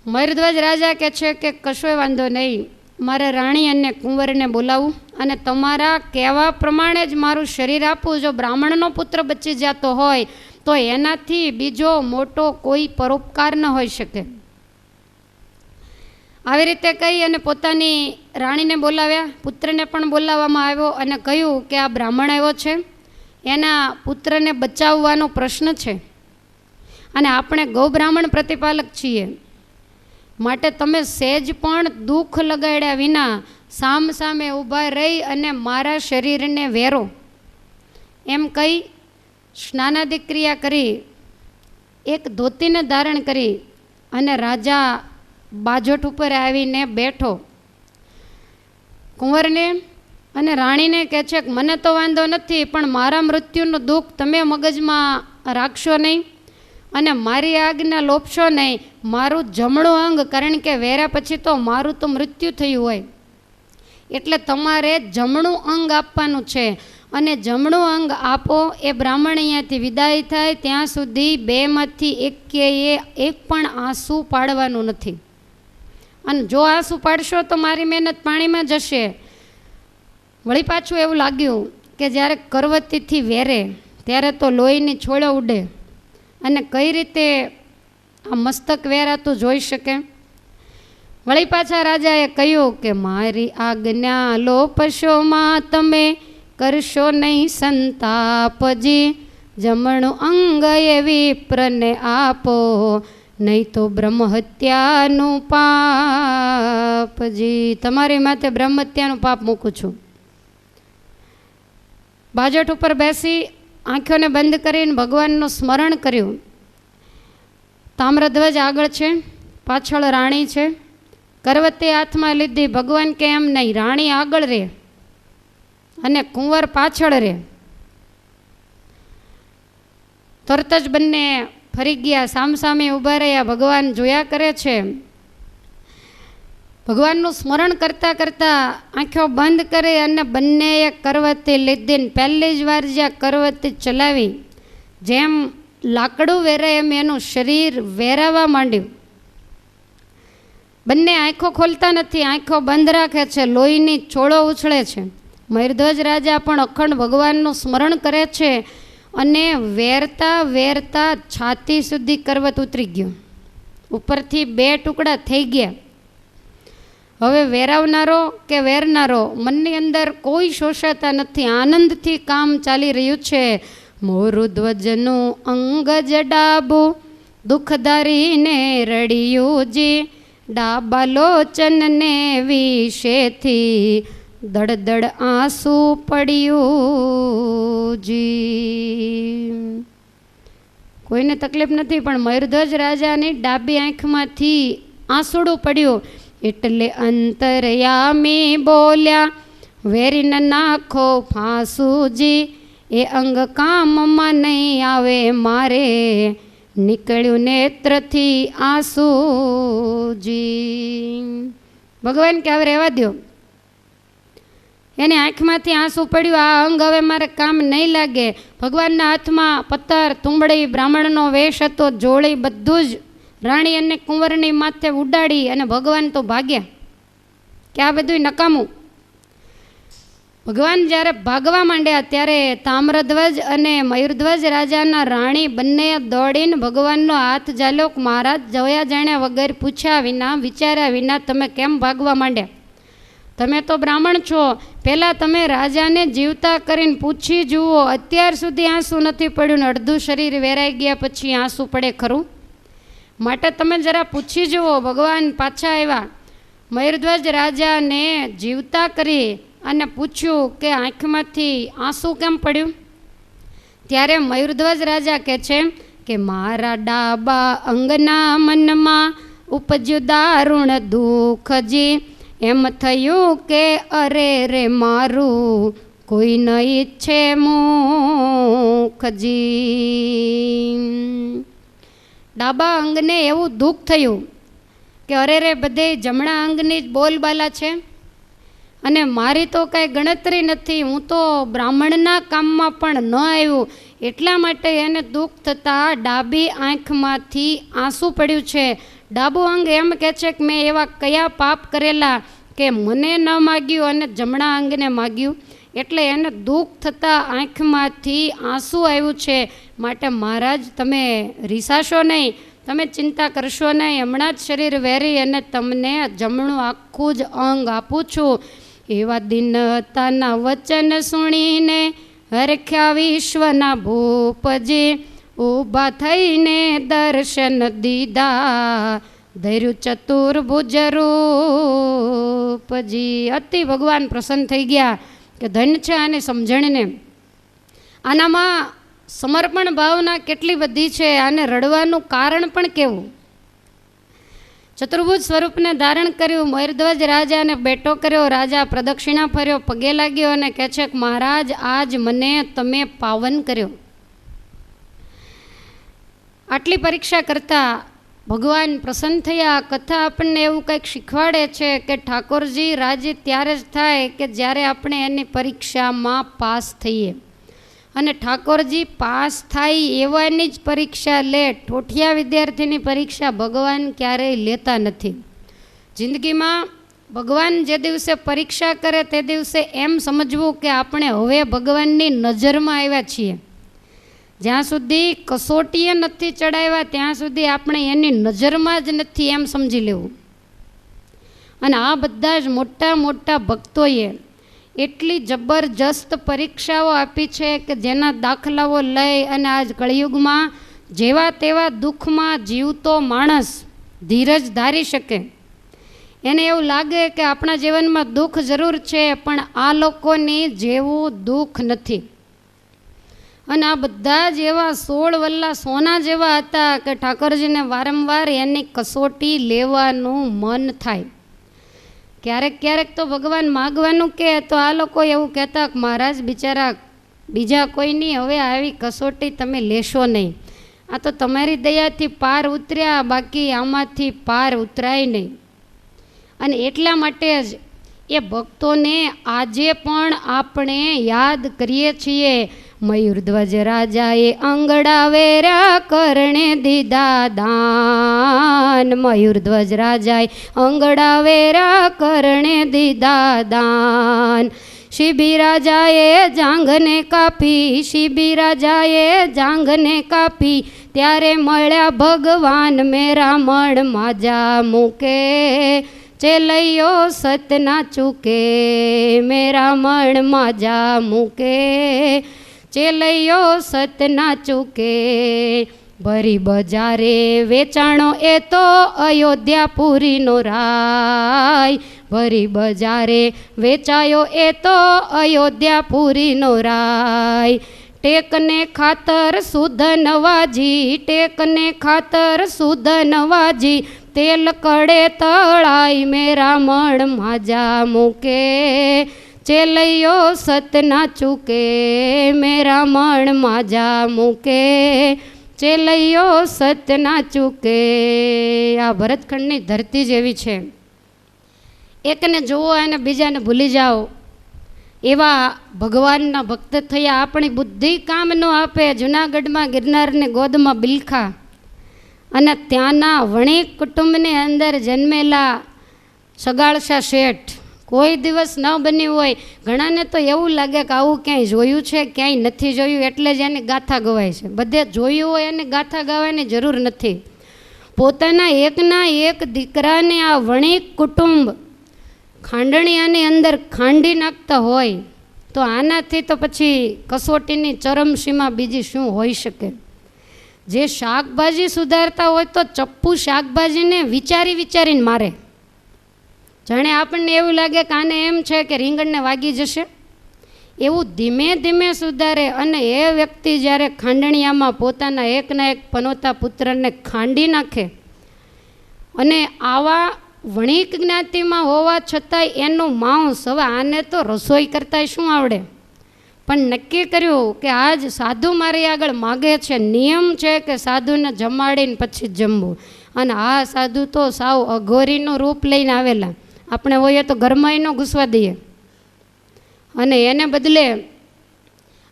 મયુરધ્વજ રાજા કહે છે કે કશોય વાંધો નહીં, મારે રાણી અને કુંવરને બોલાવું અને તમારા કહેવા પ્રમાણે જ મારું શરીર આપું. જો બ્રાહ્મણનો પુત્ર બચી જતો હોય તો એનાથી બીજો મોટો કોઈ પરોપકાર ન હોઈ શકે. આવી રીતે કહી અને પોતાની રાણીને બોલાવ્યા, પુત્રને પણ બોલાવવામાં આવ્યો અને કહ્યું કે આ બ્રાહ્મણ આવ્યો છે, એના પુત્રને બચાવવાનો પ્રશ્ન છે અને આપણે ગૌબ્રાહ્મણ પ્રતિપાલક છીએ, માટે તમે સહેજ પણ દુઃખ લગાડ્યા વિના સામસામે ઊભા રહી અને મારા શરીરને વેરો. એમ કહી સ્નાનાદિક ક્રિયા કરી, એક ધોતીને ધારણ કરી અને રાજા બાજોઠ ઉપર આવીને બેઠો. કુંવરને અને રાણીને કહે છે કે મને તો વાંધો નથી, પણ મારા મૃત્યુનું દુઃખ તમે મગજમાં રાખશો નહીં અને મારી આજ્ઞા લોપશો નહીં. મારું જમણું અંગ, કારણ કે વેરા પછી તો મારું તો મૃત્યુ થયું હોય એટલે તમારે જમણું અંગ આપવાનું છે અને જમણું અંગ આપો. એ બ્રાહ્મણ અહીંયાથી વિદાય થાય ત્યાં સુધી બેમાંથી એક પણ આંસુ પાડવાનું નથી. અને જો આંસુ પાડશો તો મારી મહેનત પાણીમાં જશે. વળી પાછું એવું લાગ્યું કે જ્યારે કરવતીથી વેરે ત્યારે તો લોહીની છોળો ઉડે અને કઈ રીતે આ મસ્તક વેરાતું જોઈ શકે. વળી પાછા રાજાએ કહ્યું કે મારી આજ્ઞા લોપશો માં તમે કરશો નહીં સંતાપજી, જમણું અંગ એ વિપ્રને આપો નહીં તો બ્રહ્મહત્યાનું પાપજી. તમારી માથે બ્રહ્મહત્યાનું પાપ મૂકું છું. બાજોઠ ઉપર બેસી આંખોને બંધ કરીને ભગવાનનું સ્મરણ કર્યું. તામ્રધ્વજ આગળ છે, પાછળ રાણી છે. કરવતી હાથમાં લીધી. ભગવાન કે એમ નહીં, રાણી આગળ રહે અને કુંવર પાછળ રહે. તરત જ બંને ફરી ગયા, સામસામે ઊભા રહ્યા. ભગવાન જોયા કરે છે. ભગવાનનું સ્મરણ કરતાં કરતાં આંખો બંધ કરી અને બંનેએ કરવતી લીધી. પહેલી જ વાર જ્યાં કરવતી ચલાવી, જેમ લાકડું વેરે એમ એનું શરીર વેરાવા માંડ્યું. બંને આંખો ખોલતા નથી, આંખો બંધ રાખે છે. લોહીની છોળો ઉછળે છે. મયુરધ્વજ રાજા પણ અખંડ ભગવાનનું સ્મરણ કરે છે અને વેરતા વેરતા છાતી સુધી કરવત ઉતરી ગયો. ઉપરથી બે ટુકડા થઈ ગયા. હવે વેરાવનારો કે વેરનારો મનની અંદર કોઈ શોષાતા નથી. આનંદથી કામ ચાલી રહ્યું છે. મોરું ધ્વજનું અંગ જડાબું દુઃખધારીને રડિયું જી, ડાબા લોચનને વિશેથી દળદળ આંસુ પડ્યું જી. કોઈને તકલીફ નથી, પણ મયુરધ્વજ રાજાની ડાબી આંખમાંથી આંસુડું પડ્યું એટલે અંતરયામી બોલ્યા, વેરીને નાખો ફાંસુજી, એ અંગ કામમાં નહીં આવે મારે, નીકળ્યું નેત્રથી આંસુજી. ભગવાન કે હવે રહેવા દો, એની આંખમાંથી આંસુ પડ્યું, આ અંગ હવે મારે કામ નહીં લાગે. ભગવાનના હાથમાં પથ્થર, તુંબડી, બ્રાહ્મણનો વેશ હતો, જોડી, બધું જ રાણી અને કુંવરની માથે ઉડાડી અને ભગવાન તો ભાગ્યા કે આ બધું નકામું. ભગવાન જ્યારે ભાગવા માંડ્યા ત્યારે તામ્રધ્વજ અને મયુરધ્વજ રાજાના રાણી બંને દોડીને ભગવાનનો હાથ ઝાલ્યો. મહારાજ જોયા જાણ્યા વગર, પૂછ્યા વિના, વિચાર્યા વિના તમે કેમ ભાગવા માંડ્યા? તમે તો બ્રાહ્મણ છો, પહેલાં તમે રાજાને જીવતા કરીને પૂછી જુઓ, અત્યાર સુધી આંસુ નથી પડ્યું ને અડધું શરીર વેરાઈ ગયા પછી આંસુ પડે ખરું? માટે તમે જરા પૂછી જુઓ. ભગવાન પાછા આવ્યા, મયુરધ્વજ રાજાને જીવતા કરી અને પૂછ્યું કે આંખમાંથી આંસુ કેમ પડ્યું? ત્યારે મયુરધ્વજ રાજા કહે છે કે મારા ડાબા અંગના મનમાં ઉપજ્યું દારૂણ દુઃખજી, એમ થયું કે અરે રે મારું કોઈ ન ઈચ્છે મુખજી. ડાબા અંગને એવું દુઃખ થયું કે અરે રે બધે જમણા અંગની જ બોલબાલા છે અને મારી તો કાંઈ ગણતરી નથી, હું તો બ્રાહ્મણના કામમાં પણ ન આવ્યું. એટલા માટે એને દુઃખ થતાં ડાબી આંખમાંથી આંસુ પડ્યું છે. ડાબું અંગ એમ કહે છે કે મેં એવા કયા પાપ કરેલા કે મને ન માગ્યું અને જમણા અંગને માગ્યું, એટલે એને દુઃખ થતાં આંખમાંથી આંસુ આવ્યું છે. માટે મહારાજ તમે રીસાશો નહીં, તમે ચિંતા કરશો નહીં, હમણાં જ શરીર વેરી અને તમને જમણું આખું જ અંગ આપું છું. એવા દીનતાના વચન સુણીને હરખ્યા વિશ્વના ભૂપજી, ઊભા થઈને દર્શન દીધા ધૈર્યું ચતુર્ભુજ રૂપજી. અતિ ભગવાન પ્રસન્ન થઈ ગયા કે ધન્ય છે આની સમજણને. આનામાં સમર્પણ ભાવના કેટલી બધી છે, આને રડવાનું કારણ પણ કેવું. ચતુર્ભુજ સ્વરૂપને ધારણ કર્યું, મયુરધ્વજ રાજાને બેઠો કર્યો, રાજા પ્રદક્ષિણા ફર્યો, પગે લાગ્યો અને કહે છે કે મહારાજ આજ મને તમે પાવન કર્યો. આટલી પરીક્ષા કરતા ભગવાન પ્રસન્ન થયા. કથા આપણને એવું કંઈક શીખવાડે છે કે ઠાકોરજી રાજી ત્યારે જ થાય કે જ્યારે આપણે એની પરીક્ષામાં પાસ થઈએ. અને ઠાકોરજી પાસ થાય એવાની જ પરીક્ષા લે. ઠોઠિયા વિદ્યાર્થીની પરીક્ષા ભગવાન ક્યારેય લેતા નથી. જિંદગીમાં ભગવાન જે દિવસે પરીક્ષા કરે તે દિવસે એમ સમજવું કે આપણે હવે ભગવાનની નજરમાં આવ્યા છીએ. જ્યાં સુધી કસોટીએ નથી ચડાવ્યા ત્યાં સુધી આપણે એની નજરમાં જ નથી એમ સમજી લેવું. અને આ બધા જ મોટા મોટા ભક્તોએ એટલી જબરજસ્ત પરીક્ષાઓ આપી છે કે જેના દાખલાઓ લઈ અને આજ કળિયુગમાં જેવા તેવા દુઃખમાં જીવતો માણસ ધીરજ ધારી શકે. એને એવું લાગે કે આપણા જીવનમાં દુઃખ જરૂર છે, પણ આ લોકોની જેવું દુઃખ નથી. અને આ બધા જ એવા 16 વલ્લા સોના જેવા હતા કે ઠાકોરજીને વારંવાર એની કસોટી લેવાનું મન થાય. ક્યારેક ક્યારેક તો ભગવાન માગવાનું કહે તો આ લોકો એવું કહેતા કે મહારાજ બિચારા બીજા કોઈની હવે આવી કસોટી તમે લેશો નહીં, આ તો તમારી દયાથી પાર ઉતર્યા, બાકી આમાંથી પાર ઉતરાય નહીં. અને એટલા માટે જ એ ભક્તોને આજે પણ આપણે યાદ કરીએ છીએ. મયુરધ્વજ રાજાએ અંગડા વેરા કરણે દીધા દાન, મયુરધ્વજ રાજાએ અંગડા વેરા કરણે દીધા દાન. શિબી રાજાએ જાંઘને કાપી, શિબી રાજાએ જાંઘને કાપી, ત્યારે મળ્યા ભગવાન મેરા મણ માજા મૂકે, ચેલૈયો સત ના ચૂકે, મેરા મણ માજા મૂકે, ચેલૈયો સત ના ચૂકે. ભરી બજારે વેચાણો એ તો અયોધ્યાપુરીનો રાય, ભરી બજારે વેચાયો એ તો અયોધ્યાપુરીનો રાય. ટેકને ખાતર સુધ નવાજી, ટેકને ખાતર સુધ નવાજી, તેલ કડે તળાઈ મેરા મણ માજા મૂકે, ચેલૈયો સત ના ચૂકે મેરા મણ માજા મૂકે, ચેલૈયો સત ના ચૂકે. આ ભરતખંડની ધરતી જેવી છે. એકને જુઓ અને બીજાને ભૂલી જાઓ એવા ભગવાનના ભક્ત થયા. આપણી બુદ્ધિ કામ ન આપે. જૂનાગઢમાં ગિરનારને ગોદમાં બિલખા અને ત્યાંના વણિક કુટુંબની અંદર જન્મેલા સગાળશા શેઠ કોઈ દિવસ ન બન્યું હોય. ઘણાને તો એવું લાગે કે આવું ક્યાંય જોયું છે, ક્યાંય નથી જોયું, એટલે જ એની ગાથા ગવાય છે. બધે જોયું હોય એની ગાથા ગાવાની જરૂર નથી. પોતાના એકના એક દીકરાને આ વણિક કુટુંબ ખાંડણીયાની અંદર ખાંડી નાખતા હોય તો આનાથી તો પછી કસોટીની ચરમસીમા બીજી શું હોઈ શકે. જે શાકભાજી સુધારતા હોય તો ચપ્પુ શાકભાજીને વિચારી વિચારીને મારે. જાણે આપણને એવું લાગે કે આને એમ છે કે રીંગણને વાગી જશે, એવું ધીમે ધીમે સુધારે. અને એ વ્યક્તિ જ્યારે ખાંડણીયામાં પોતાના એકના એક પનોતા પુત્રને ખાંડી નાખે અને આવા વણિક જ્ઞાતિમાં હોવા છતાંય એનું માંસ, હવે આને તો રસોઈ કરતાંય શું આવડે, પણ નક્કી કર્યું કે આજ સાધુ મારી આગળ માગે છે, નિયમ છે કે સાધુને જમાડીને પછી જ જમવું. અને આ સાધુ તો સાવ અઘોરીનું રૂપ લઈને આવેલા. આપણે હોઈએ તો ઘરમાં ન ઘૂસવા દઈએ, અને એને બદલે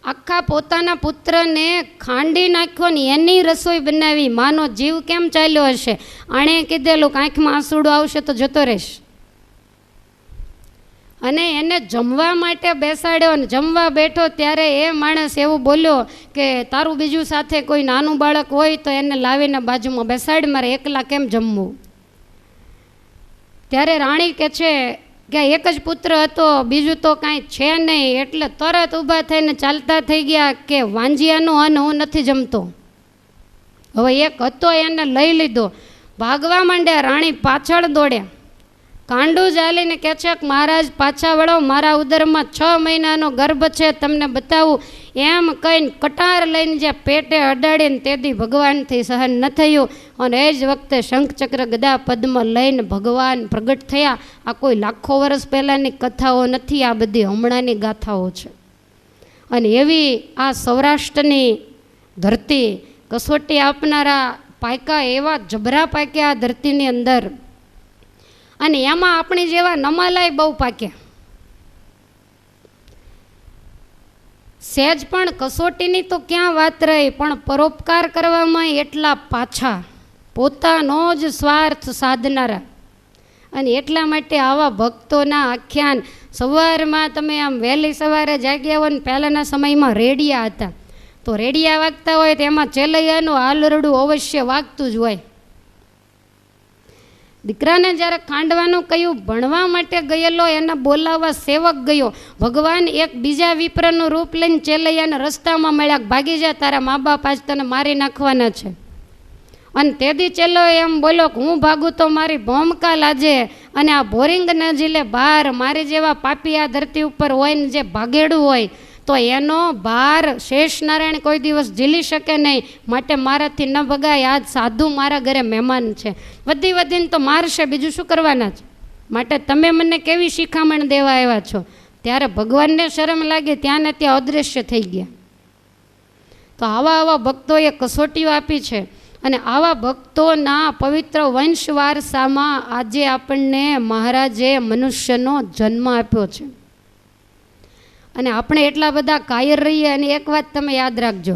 આખા પોતાના પુત્રને ખાંડી નાખ્યો ને એની રસોઈ બનાવી. માનો જીવ કેમ ચાલ્યો હશે. આણે કીધેલું કે આંખમાં આંસુડું આવશે તો જતો રહેશ. અને એને જમવા માટે બેસાડ્યો અને જમવા બેઠો ત્યારે એ માણસ એવું બોલ્યો કે તારું બીજું સાથે કોઈ નાનું બાળક હોય તો એને લાવીને બાજુમાં બેસાડી, મારે એકલા કેમ જમવું. ત્યારે રાણી કહે છે કે એક જ પુત્ર હતો, બીજું તો કાંઈ છે નહીં. એટલે તરત ઊભા થઈને ચાલતા થઈ ગયા કે વાંજિયાનું અન્ન હું નથી જમતો. હવે એક હતો એને લઈ લીધો. ભાગવા માંડ્યા. રાણી પાછળ દોડ્યા. કાંડું ચાલીને કહે છે કે મહારાજ પાછા વળો, મારા ઉદરમાં 6 મહિનાનો ગર્ભ છે, તમને બતાવું. એમ કહીને કટાર લઈને જે પેટે અડાડીને તેથી ભગવાનથી સહન ન થયું. અને એ જ વખતે શંખચક્ર ગદા પદ્મ લઈને ભગવાન પ્રગટ થયા. આ કોઈ લાખો વર્ષ પહેલાંની કથાઓ નથી, આ બધી હમણાંની ગાથાઓ છે. અને એવી આ સૌરાષ્ટ્રની ધરતી કસોટી આપનારા પાયકા એવા જબરા પાક્યા આ ધરતીની અંદર. અને એમાં આપણી જેવા નમાલાય બહુ પાક્યા. સહેજ પણ કસોટીની તો ક્યાં વાત રહી, પણ પરોપકાર કરવામાં એટલા પાછા, પોતાનો જ સ્વાર્થ સાધનારા. અને એટલા માટે આવા ભક્તોના આખ્યાન સવારમાં તમે આમ વહેલી સવારે જાગ્યા હોય ને, પહેલાંના સમયમાં રેડિયા હતા તો રેડિયા વાગતા હોય તો એમાં ચેલૈયાનું આલરડું અવશ્ય વાગતું જ હોય. દીકરાને જ્યારે ખાંડવાનું કહ્યું, ભણવા માટે ગયેલો એને બોલાવવા સેવક ગયો. ભગવાન એક બીજા વિપ્રનું રૂપ લઈને ચેલૈયાને રસ્તામાં મળ્યા, ભાગી જા, તારા મા બાપ આજ તને મારી નાખવાના છે. અને તેથી ચેલો એમ બોલ્યો કે હું ભાગું તો મારી ભોમકા લાજે, અને આ બોરિંગ નજીલે બહાર મારી જેવા પાપી આ ધરતી ઉપર હોય ને જે ભાગેડું હોય તો એનો ભાર શેષનારાયણ કોઈ દિવસ ઝીલી શકે નહીં. માટે મારાથી ન ભગાય. આજ સાધુ મારા ઘરે મહેમાન છે, વધી વધીને તો મારશે, બીજું શું કરવાના છે. માટે તમે મને કેવી શિખામણ દેવા આવ્યા છો. ત્યારે ભગવાનને શરમ લાગી, ત્યાં ને ત્યાં અદૃશ્ય થઈ ગયા. તો આવા ભક્તોએ કસોટીઓ આપી છે. અને આવા ભક્તોના પવિત્ર વંશ વારસામાં આજે આપણને મહારાજે મનુષ્યનો જન્મ આપ્યો છે. અને આપણે એટલા બધા કાયર રહીએ. અને એક વાત તમે યાદ રાખજો,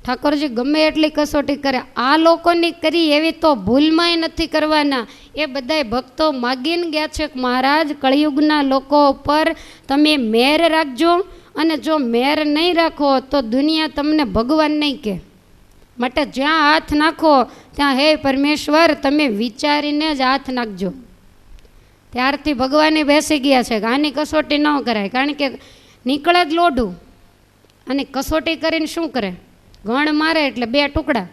ઠાકોરજી ગમે એટલી કસોટી કરે, આ લોકોની કરી એવી તો ભૂલમાંય નથી કરવાના. એ બધાય ભક્તો માગીને ગયા છે કે મહારાજ કળિયુગના લોકો ઉપર તમે મેર રાખજો, અને જો મેર નહીં રાખો તો દુનિયા તમને ભગવાન નહીં કહે. માટે જ્યાં હાથ નાખો ત્યાં હે પરમેશ્વર તમે વિચારીને જ હાથ નાખજો. ત્યારથી ભગવાને બેસી ગયા છે કે આની કસોટી ન કરાય, કારણ કે નીકળે જ લોઢું. અને કસોટી કરીને શું કરે, ગણ મારે એટલે 2 ટુકડા.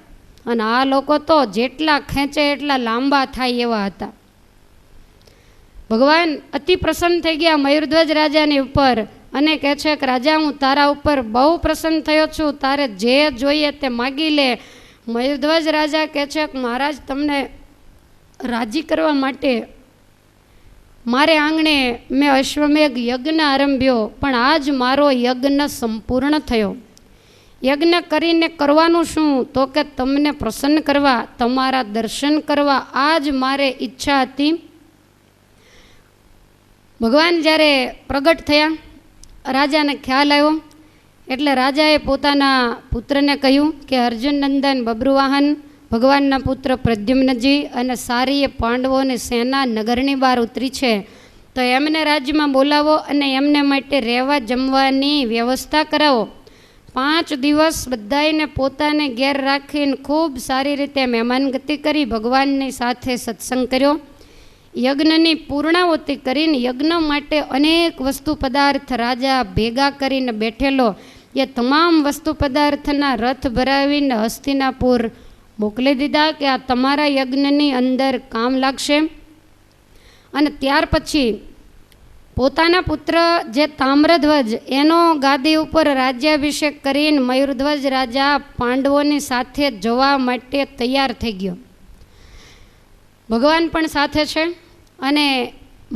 અને આ લોકો તો જેટલા ખેંચે એટલા લાંબા થાય એવા હતા. ભગવાન અતિ પ્રસન્ન થઈ ગયા મયુરધ્વજ રાજાની ઉપર અને કહે છે કે રાજા, હું તારા ઉપર બહુ પ્રસન્ન થયો છું, તારે જે જોઈએ તે માગી લે. મયુરધ્વજ રાજા કહે છે કે મહારાજ, તમને રાજી કરવા માટે મારે આંગણે મેં અશ્વમેઘ યજ્ઞ આરંભ્યો, પણ આજ મારો યજ્ઞ સંપૂર્ણ થયો. યજ્ઞ કરીને કરવાનું શું? તો કે તમને પ્રસન્ન કરવા, તમારા દર્શન કરવા, આ જ મારે ઈચ્છા હતી. ભગવાન જ્યારે પ્રગટ થયા, રાજાને ખ્યાલ આવ્યો એટલે રાજાએ પોતાના પુત્રને કહ્યું કે અર્જુન નંદન બબ્રુવાહન ભગવાનના પુત્ર પ્રદ્યુમ્નજી અને સારી પાંડવોની સેના નગરની બહાર ઉતરી છે, તો એમને રાજ્યમાં બોલાવો અને એમને માટે રહેવા જમવાની વ્યવસ્થા કરાવો. 5 દિવસ બધાને પોતાને ઘેર રાખીને ખૂબ સારી રીતે મહેમાનગતિ કરી ભગવાનની સાથે સત્સંગ કર્યો. યજ્ઞની પૂર્ણાહુતિ કરીને યજ્ઞ માટે અનેક વસ્તુ પદાર્થ રાજા ભેગા કરીને બેઠેલો એ તમામ વસ્તુ પદાર્થના રથ ભરાવીને હસ્તિનાપુર મોકલી દીધા કે આ તમારા યજ્ઞની અંદર કામ લાગશે. અને ત્યાર પછી પોતાના પુત્ર જે તામ્રધ્વજ એનો ગાદી ઉપર રાજ્યાભિષેક કરીને મયુરધ્વજ રાજા પાંડવોની સાથે જવા માટે તૈયાર થઈ ગયો. ભગવાન પણ સાથે છે અને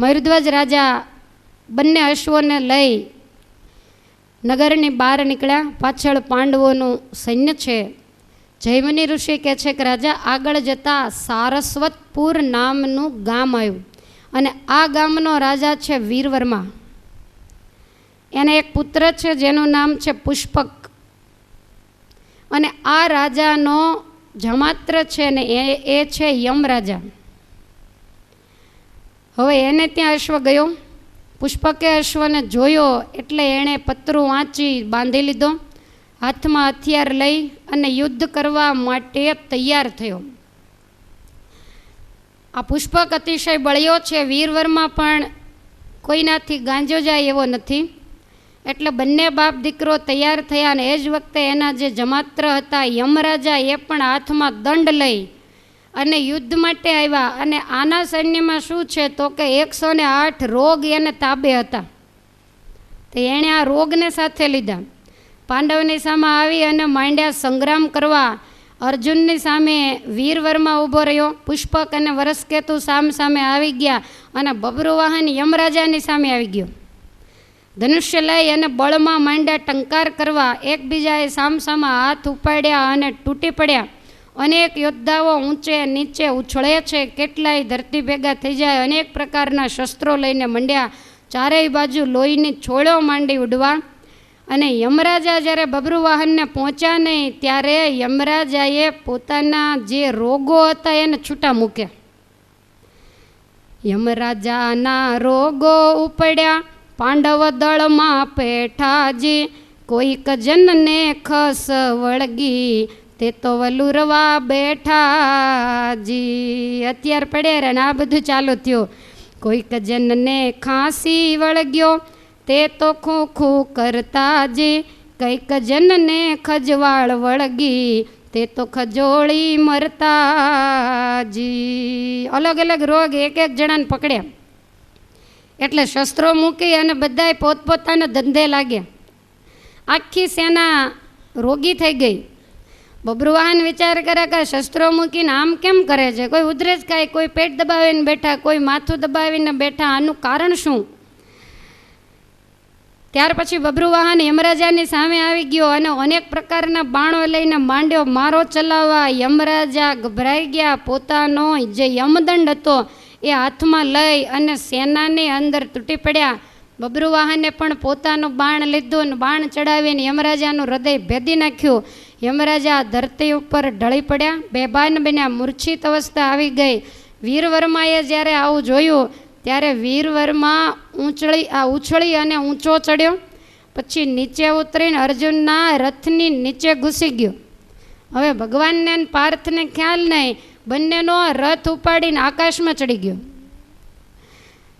મયુરધ્વજ રાજા બંને અશ્વોને લઈ નગરની બહાર નીકળ્યા. પાછળ પાંડવોનું સૈન્ય છે. જૈમિની ઋષિ કહે છે કે રાજા આગળ જતાં સારસ્વતપુર નામનું ગામ આવ્યું અને આ ગામનો રાજા છે વીરવર્મા. એને એક પુત્ર છે જેનું નામ છે પુષ્પક અને આ રાજાનો જમાત્ર છે ને એ છે યમરાજા. હવે એને ત્યાં અશ્વ ગયો. પુષ્પકે અશ્વને જોયો એટલે એણે પતરું વાંચી બાંધી લીધો, હાથમાં હથિયાર લઈ અને યુદ્ધ કરવા માટે તૈયાર થયો. આ પુષ્પક અતિશય બળ્યો છે, વીરવર્મા પણ કોઈનાથી ગાંજો જાય એવો નથી. એટલે બંને બાપ દીકરો તૈયાર થયા અને એ જ વખતે એના જે જમાત્ર હતા યમરાજા એ પણ હાથમાં દંડ લઈ અને યુદ્ધ માટે આવ્યા. અને આના સૈન્યમાં શું છે તો કે 108 રોગ એને તાબે હતા, તો એણે આ રોગને સાથે લીધા. પાંડવની સામે આવી અને માંડ્યા સંગ્રામ કરવા. અર્જુનની સામે વીરવર્મા ઊભો રહ્યો, પુષ્પક અને વરસકેતુ સામે આવી ગયા અને બબ્રુવાહન યમરાજાની સામે આવી ગયો. ધનુષ્ય લઈ અને બળમાં માંડ્યા ટંકાર કરવા. એકબીજાએ સામસામા હાથ ઉપાડ્યા અને તૂટી પડ્યા. અનેક યોદ્ધાઓ ઊંચે નીચે ઉછળે છે, કેટલાય ધરતી ભેગા થઈ જાય. અનેક પ્રકારના શસ્ત્રો લઈને મંડ્યા. ચારેય બાજુ લોહીની છોળો માંડી ઉડવા. અને યમરાજા જ્યારે બબ્રુવાહનને પહોંચ્યા નહીં ત્યારે યમરાજાએ પોતાના જે રોગો હતા એને છૂટા મૂક્યા. યમરાજાના રોગો ઉપડ્યા પાંડવ દળમાં પેઠાજી, કોઈક જનને ખસ વળગી તે તો વલુરવા બેઠાજી. અત્યાર પડ્યા ને આ બધું ચાલુ થયું. કોઈક જનને ખાંસી વળગ્યો તે તો ખૂ કરતાજી, કઈક જનને ખજવાળ વળગી તે તો ખજોળી મરતાજી. અલગ અલગ રોગ એક જણાને પકડ્યા એટલે શસ્ત્રો મૂકી અને બધાએ પોતપોતાના ધંધે લાગ્યા. આખી સેના રોગી થઈ ગઈ. બબ્રુવાહન વિચાર કરે કે શસ્ત્રો મૂકીને આમ કેમ કરે છે, કોઈ ઉધરસ ખાય, કોઈ પેટ દબાવીને બેઠા, કોઈ માથું દબાવીને બેઠા, આનું કારણ શું? ત્યાર પછી બબ્રુવાહન યમરાજાની સામે આવી ગયો અને અનેક પ્રકારના બાણો લઈને માંડ્યો મારો ચલાવવા. યમરાજા ગભરાઈ ગયા. પોતાનો જે યમદંડ હતો એ હાથમાં લઈ અને સેનાની અંદર તૂટી પડ્યા. બબ્રુવાહને પણ પોતાનું બાણ લીધું અને બાણ ચડાવીને યમરાજાનું હૃદય ભેદી નાખ્યું. યમરાજા ધરતી ઉપર ઢળી પડ્યા, બેભાન બન્યા, મૂર્છિત અવસ્થા આવી ગઈ. વીરવર્માએ જ્યારે આવું જોયું ત્યારે વીરવર્મા ઉછળી અને ઊંચો ચડ્યો. પછી નીચે ઉતરીને અર્જુનના રથની નીચે ઘૂસી ગયો. હવે ભગવાનને પાર્થને ખ્યાલ નહીં, બંનેનો રથ ઉપાડીને આકાશમાં ચડી ગયો.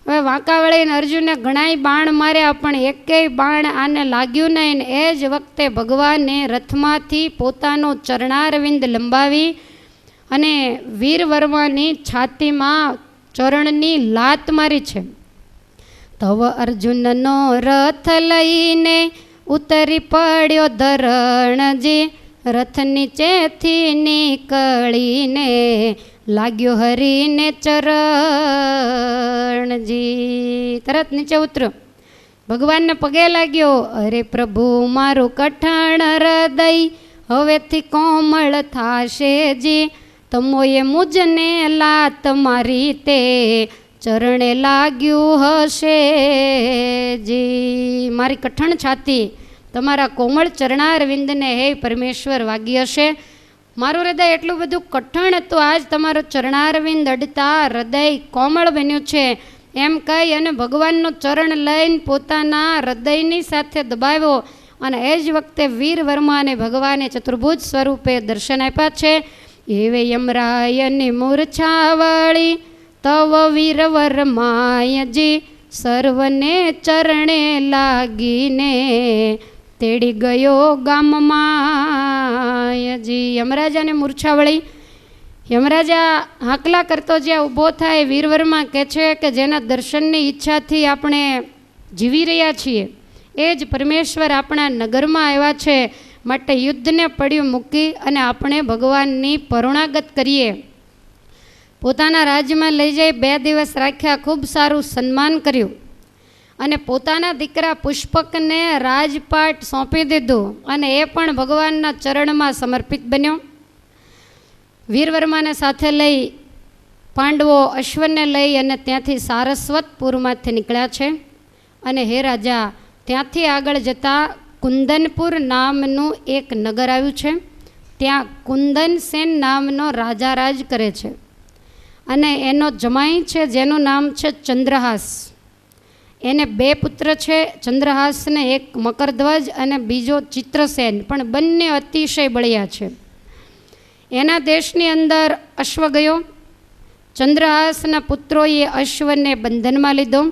હવે વાંકા વળીને અર્જુને ઘણાય બાણ માર્યા, પણ એકેય બાણ આને લાગ્યું નહીં. એ જ વખતે ભગવાને રથમાંથી પોતાનો ચરણારવિંદ લંબાવી અને વીરવર્માની છાતીમાં ચરણની લાત મારી છે. તવ અર્જુનનો રથ લઈને ઉતરી પડ્યો ધરણજી, રથ નીચેથી નીકળીને લાગ્યો હરીને ચરણજી. તરત નીચે ઉતર્યો, ભગવાનને પગે લાગ્યો. અરે પ્રભુ મારું કઠણ હૃદય હવેથી કોમળ થાશે જી, તમોએ મુજને લાત મારી તે ચરણે લાગ્યું હશે જી. મારી કઠણ છાતી તમારા કોમળ ચરણારવિંદને હે પરમેશ્વર વાગી હશે. મારું હૃદય એટલું બધું કઠણ હતું, આજ તમારો ચરણારવિંદ અડતા હૃદય કોમળ બન્યું છે. એમ કહી અને ભગવાનનું ચરણ લઈને પોતાના હૃદયની સાથે દબાવ્યો. અને એ જ વખતે વીરવર્માને ભગવાને ચતુર્ભુજ સ્વરૂપે દર્શન આપ્યા છે. એવે યમરાયની મૂર્છાવળી તવ વીરવર્માયજી, સર્વને ચરણે લાગીને તેડી ગયો ગામમાંયજી. યમરાજાને મૂર્છાવળી, યમરાજા હાકલા કરતો જ્યાં ઊભો થાય, વીરવર્મા કહે છે કે જેના દર્શનની ઈચ્છાથી આપણે જીવી રહ્યા છીએ એ જ પરમેશ્વર આપણા નગરમાં આવ્યા છે, માટે યુદ્ધને પડ્યું મૂકી અને આપણે ભગવાનની પરુણાગત કરીએ. પોતાના રાજ્યમાં લઈ જઈ 2 દિવસ રાખ્યા, ખૂબ સારું સન્માન કર્યું અને પોતાના દીકરા પુષ્પકને રાજપાટ સોંપી દીધું અને એ પણ ભગવાનના ચરણમાં સમર્પિત બન્યો. વીરવર્માને સાથે લઈ પાંડવો અશ્વને લઈ અને ત્યાંથી સારસ્વતપુરમાંથી નીકળ્યા છે. અને હે રાજા, ત્યાંથી આગળ જતાં કુંદનપુર નામનું એક નગર આવ્યું છે. ત્યાં કુંદનસેન નામનો રાજા રાજ કરે છે અને એનો જમાઈ છે જેનું નામ છે ચંદ્રહાસ. એને 2 પુત્ર છે, ચંદ્રહાસને એક મકરધ્વજ અને બીજો ચિત્રસેન, પણ બંને અતિશય બળિયા છે. એના દેશની અંદર અશ્વ ગયો. ચંદ્રહાસના પુત્રોએ અશ્વને બંધનમાં લીધો.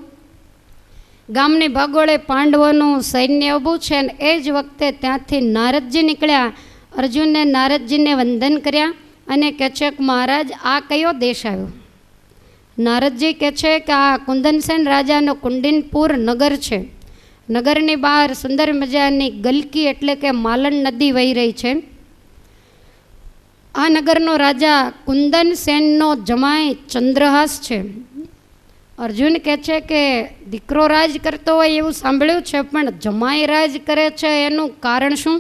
ગામની ભાગોળે પાંડવોનું સૈન્ય ઊભું છે અને એ જ વખતે ત્યાંથી નારદજી નીકળ્યા. અર્જુનને નારદજીને વંદન કર્યા અને કહે છે કે મહારાજ, આ કયો દેશ આવ્યો? નારદજી કહે છે કે આ કુંદનસેન રાજાનો કુંડિનપુર નગર છે. નગરની બહાર સુંદર મજાની ગલકી એટલે કે માલણ નદી વહી રહી છે. આ નગરનો રાજા કુંદનસેનનો જમાઈ ચંદ્રહાસ છે. અર્જુન કહે છે કે દીકરો રાજ કરતો હોય એવું સાંભળ્યું છે, પણ જમાઈ રાજ કરે છે એનું કારણ શું?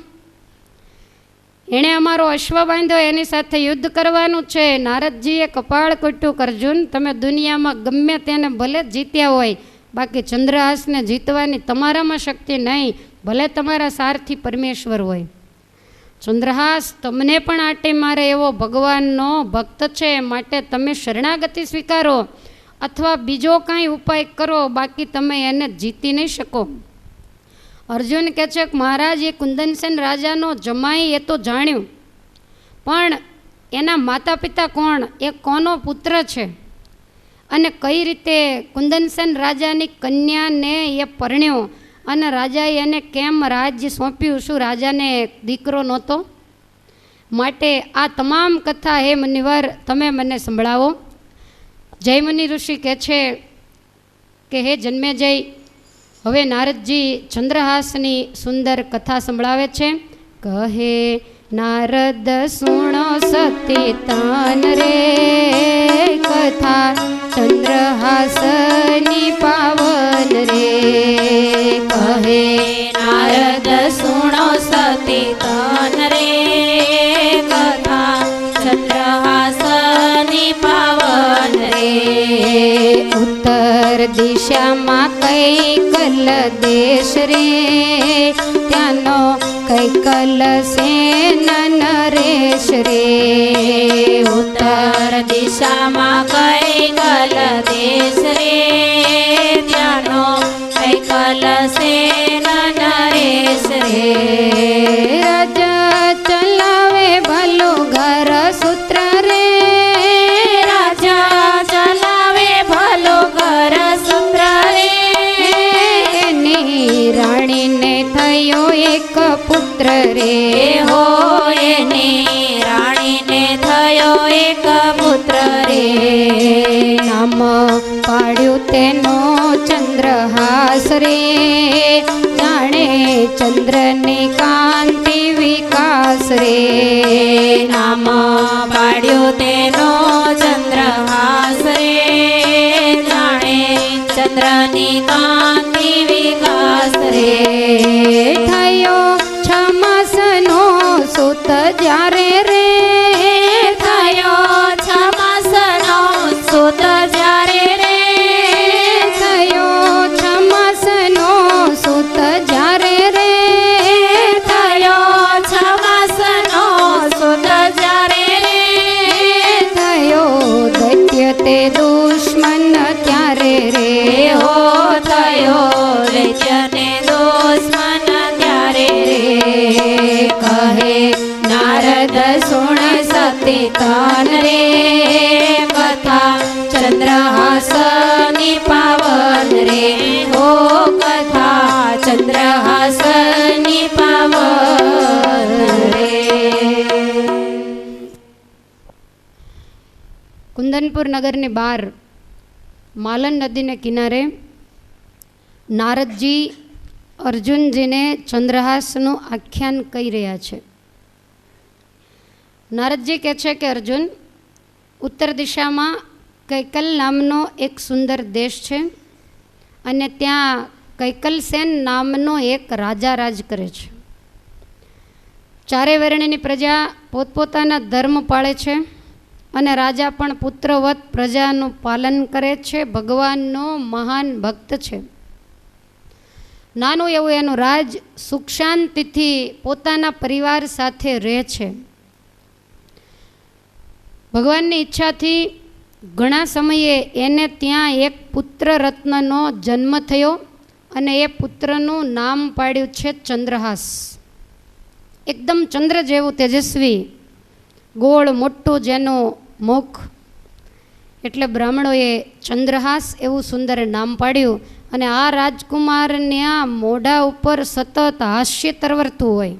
એણે અમારો અશ્વ બાંધ્યો, એની સાથે યુદ્ધ કરવાનું છે. નારદજીએ કપાળ કૂટ્યું, અર્જુન તમે દુનિયામાં ગમે તેને ભલે જીત્યા હોય, બાકી ચંદ્રહાસને જીતવાની તમારામાં શક્તિ નહીં, ભલે તમારા સારથી પરમેશ્વર હોય. ચંદ્રહાસ તમને પણ આંટી મારે એવો ભગવાનનો ભક્ત છે, માટે તમે શરણાગતિ સ્વીકારો અથવા બીજો કાંઈ ઉપાય કરો, બાકી તમે એને જીતી નહીં શકો. અર્જુન કહે છે કે મહારાજ, એ કુંદનસેન રાજાનો જમાઈ એ તો જાણ્યું, પણ એના માતા પિતા કોણ, એ કોનો પુત્ર છે અને કઈ રીતે કુંદનસેન રાજાની કન્યાને એ પરણ્યો અને રાજાએ એને કેમ રાજ્ય સોંપ્યું? શું રાજાને દીકરો નહોતો? માટે આ તમામ કથા હે મુનિવર તમે મને સંભળાવો. જયમુનિ ઋષિ કહે છે કે હે જન્મેજય, હવે નારદજી ચંદ્રહાસની સુંદર કથા સંભળાવે છે. કહે નારદ સુણો સતી તાન રે, કથા ચંદ્રહાસની પાવન રે. કહે નારદ સુણો સતી તાન રે, કથા ચંદ્રહાસની પાવન રે. ઉત્તર દિશામાં કૈકલ દેશ રે, ત્યાંનો કૈકલ સેન નરેશ રે. ઉત્તર દિશામાં કૈકલ દેશ રે, ત્યાંનો કૈકલ સેન નરેશ રે. રાજા ચલાવે ભલું ઘર સૂત્ર રે, રાજા ચલાવે ભલો ઘર સૂત્ર રે હો એની રાણીને થયો એક પુત્ર રે નામ પાડ્યું તેનો ચંદ્રહાસ રે જાણે ચંદ્રની કાંતિ વિકાસ રે નામ પાડ્યો તેનો ચંદ્રહાસ રે જાણે ચંદ્રની કાંતિ વિકાસ રે થયો 6 માસનો સુત જ્યારે રે થયો 6 માસનો સુત જ્યારે રે થયો 6 માસનો સુત જ્યારે રે થયો 6 માસનો સુત જ્યારે રે થયો દૈત્ય તે દુશ્મન ત્યારે રે હો થયો દૈત્યને દુશ્મન ત્યારે રે કહે નારદ સુણ સતી તાન રે કથા ચંદ્રહાસની પાવન રે હો કથા ચંદ્રહાસની પાવન રે કુંદનપુર નગરની બહાર માલન નદીને કિનારે નારદજી અર્જુનજીને ચંદ્રહાસનું આખ્યાન કહી રહ્યા છે. નારદજી કહે છે કે અર્જુન, ઉત્તર દિશામાં કૈકલ નામનો એક સુંદર દેશ છે અને ત્યાં કૈકલસેન નામનો એક રાજા રાજ કરે છે. ચારે વર્ણની પ્રજા પોતપોતાના ધર્મ પાળે છે અને રાજા પણ પુત્રવત પ્રજાનું પાલન કરે છે. ભગવાનનો મહાન ભક્ત છે. નાનું એવું એનું રાજ સુખ શાંતિથી પોતાના પરિવાર સાથે રહે છે. ભગવાનની ઈચ્છાથી ઘણા સમયે એને ત્યાં એક પુત્ર રત્નનો જન્મ થયો અને એ પુત્રનું નામ પાડ્યું છે ચંદ્રહાસ. એકદમ ચંદ્ર જેવું તેજસ્વી, ગોળ મોટું જેનું મુખ, એટલે બ્રાહ્મણોએ ચંદ્રહાસ એવું સુંદર નામ પાડ્યું. અને આ રાજકુમારના મોઢા ઉપર સતત હાસ્ય તરવરતું હોય.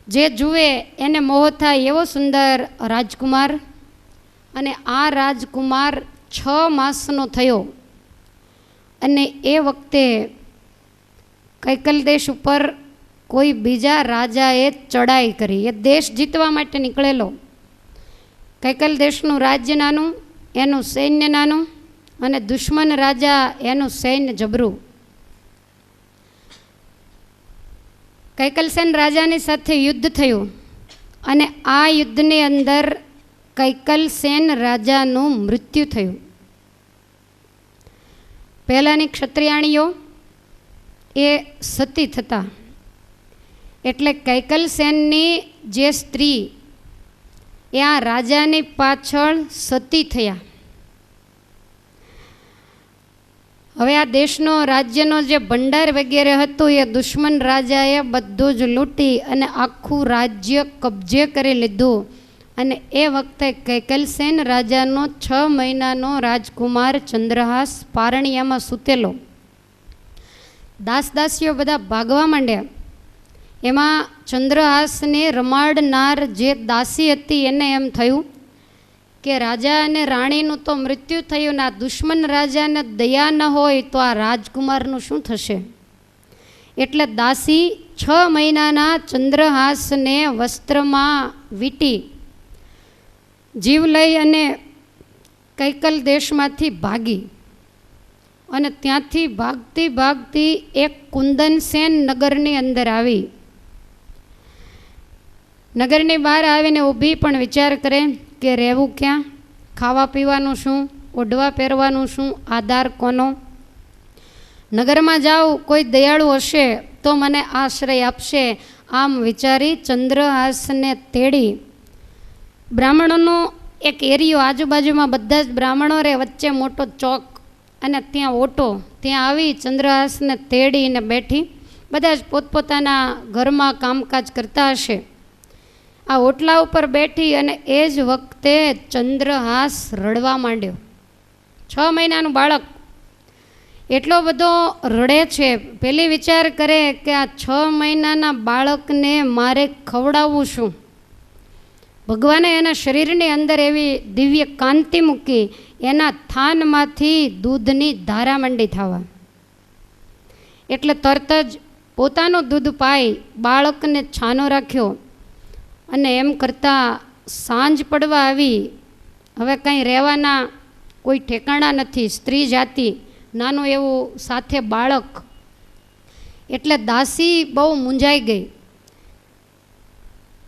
જે જુએ એને મોહ થાય એવો સુંદર રાજકુમાર. અને આ રાજકુમાર 6 માસનો થયો અને એ વખતે કૈકલ દેશ ઉપર કોઈ બીજા રાજાએ ચડાઈ કરી. એ દેશ જીતવા માટે નીકળેલો. કૈકલ દેશનું રાજ્ય નાનું, એનું સૈન્ય નાનું અને દુશ્મન રાજા એનું સૈન્ય જબરું. કૈકલસેન રાજાની સાથે યુદ્ધ થયું અને આ યુદ્ધની અંદર કૈકલસેન રાજાનું મૃત્યુ થયું. પહેલાંની ક્ષત્રિયાણીઓ એ સતી થતા, એટલે કૈકલસેનની જે સ્ત્રી એ આ રાજાની પાછળ સતી થયા. હવે આ દેશનો રાજ્યનો જે ભંડાર વગેરે હતું એ દુશ્મન રાજાએ બધું જ લૂંટી અને આખું રાજ્ય કબજે કરી લીધું. અને એ વખતે કૈકલસેન રાજાનો 6 મહિનાનો રાજકુમાર ચંદ્રહાસ પારણિયામાં સૂતેલો. દાસદાસીઓ બધા ભાગવા માંડ્યા. એમાં ચંદ્રહાસને રમાડનાર જે દાસી હતી એને એમ થયું કે રાજા અને રાણીનું તો મૃત્યુ થયું ને આ દુશ્મન રાજાને દયા ન હોય તો આ રાજકુમારનું શું થશે. એટલે દાસી 6 મહિનાના ચંદ્રહાસને વસ્ત્રમાં વીંટી જીવ લઈ અને કૈકલ દેશમાંથી ભાગી. અને ત્યાંથી ભાગતી ભાગતી એક કુંદનસેન નગરની અંદર આવી. નગરની બહાર આવીને ઊભી પણ વિચાર કરે કે રહેવું ક્યાં, ખાવા પીવાનું શું, ઓઢવા પહેરવાનું શું, આધાર કોનો. નગરમાં જાઉં, કોઈ દયાળુ હશે તો મને આશ્રય આપશે. આમ વિચારી ચંદ્રહાસને તેડી બ્રાહ્મણોનો એક એરિયો, આજુબાજુમાં બધા જ બ્રાહ્મણો રહે, વચ્ચે મોટો ચોક અને ત્યાં ઓટો, ત્યાં આવી ચંદ્રહાસને તેડીને બેઠી. બધા જ પોતપોતાના ઘરમાં કામકાજ કરતા હશે. આ ઓટલા ઉપર બેઠી અને એ જ વખતે ચંદ્રહાસ રડવા માંડ્યો. 6 મહિનાનું બાળક એટલો બધો રડે છે. પેલી વિચાર કરે કે આ 6 મહિનાના બાળકને મારે ખવડાવવું શું. ભગવાને એના શરીરની અંદર એવી દિવ્ય કાંતિ મૂકી, એના થાનમાંથી દૂધની ધારા મંડી થવા. એટલે તરત જ પોતાનું દૂધ પાઈ બાળકને છાનો રાખ્યો. અને એમ કરતાં સાંજ પડવા આવી. હવે કંઈ રહેવાના કોઈ ઠેકાણા નથી. સ્ત્રી જાતિ, નાનું એવું સાથે બાળક. એટલે દાસી બહુ મૂંઝાઈ ગઈ,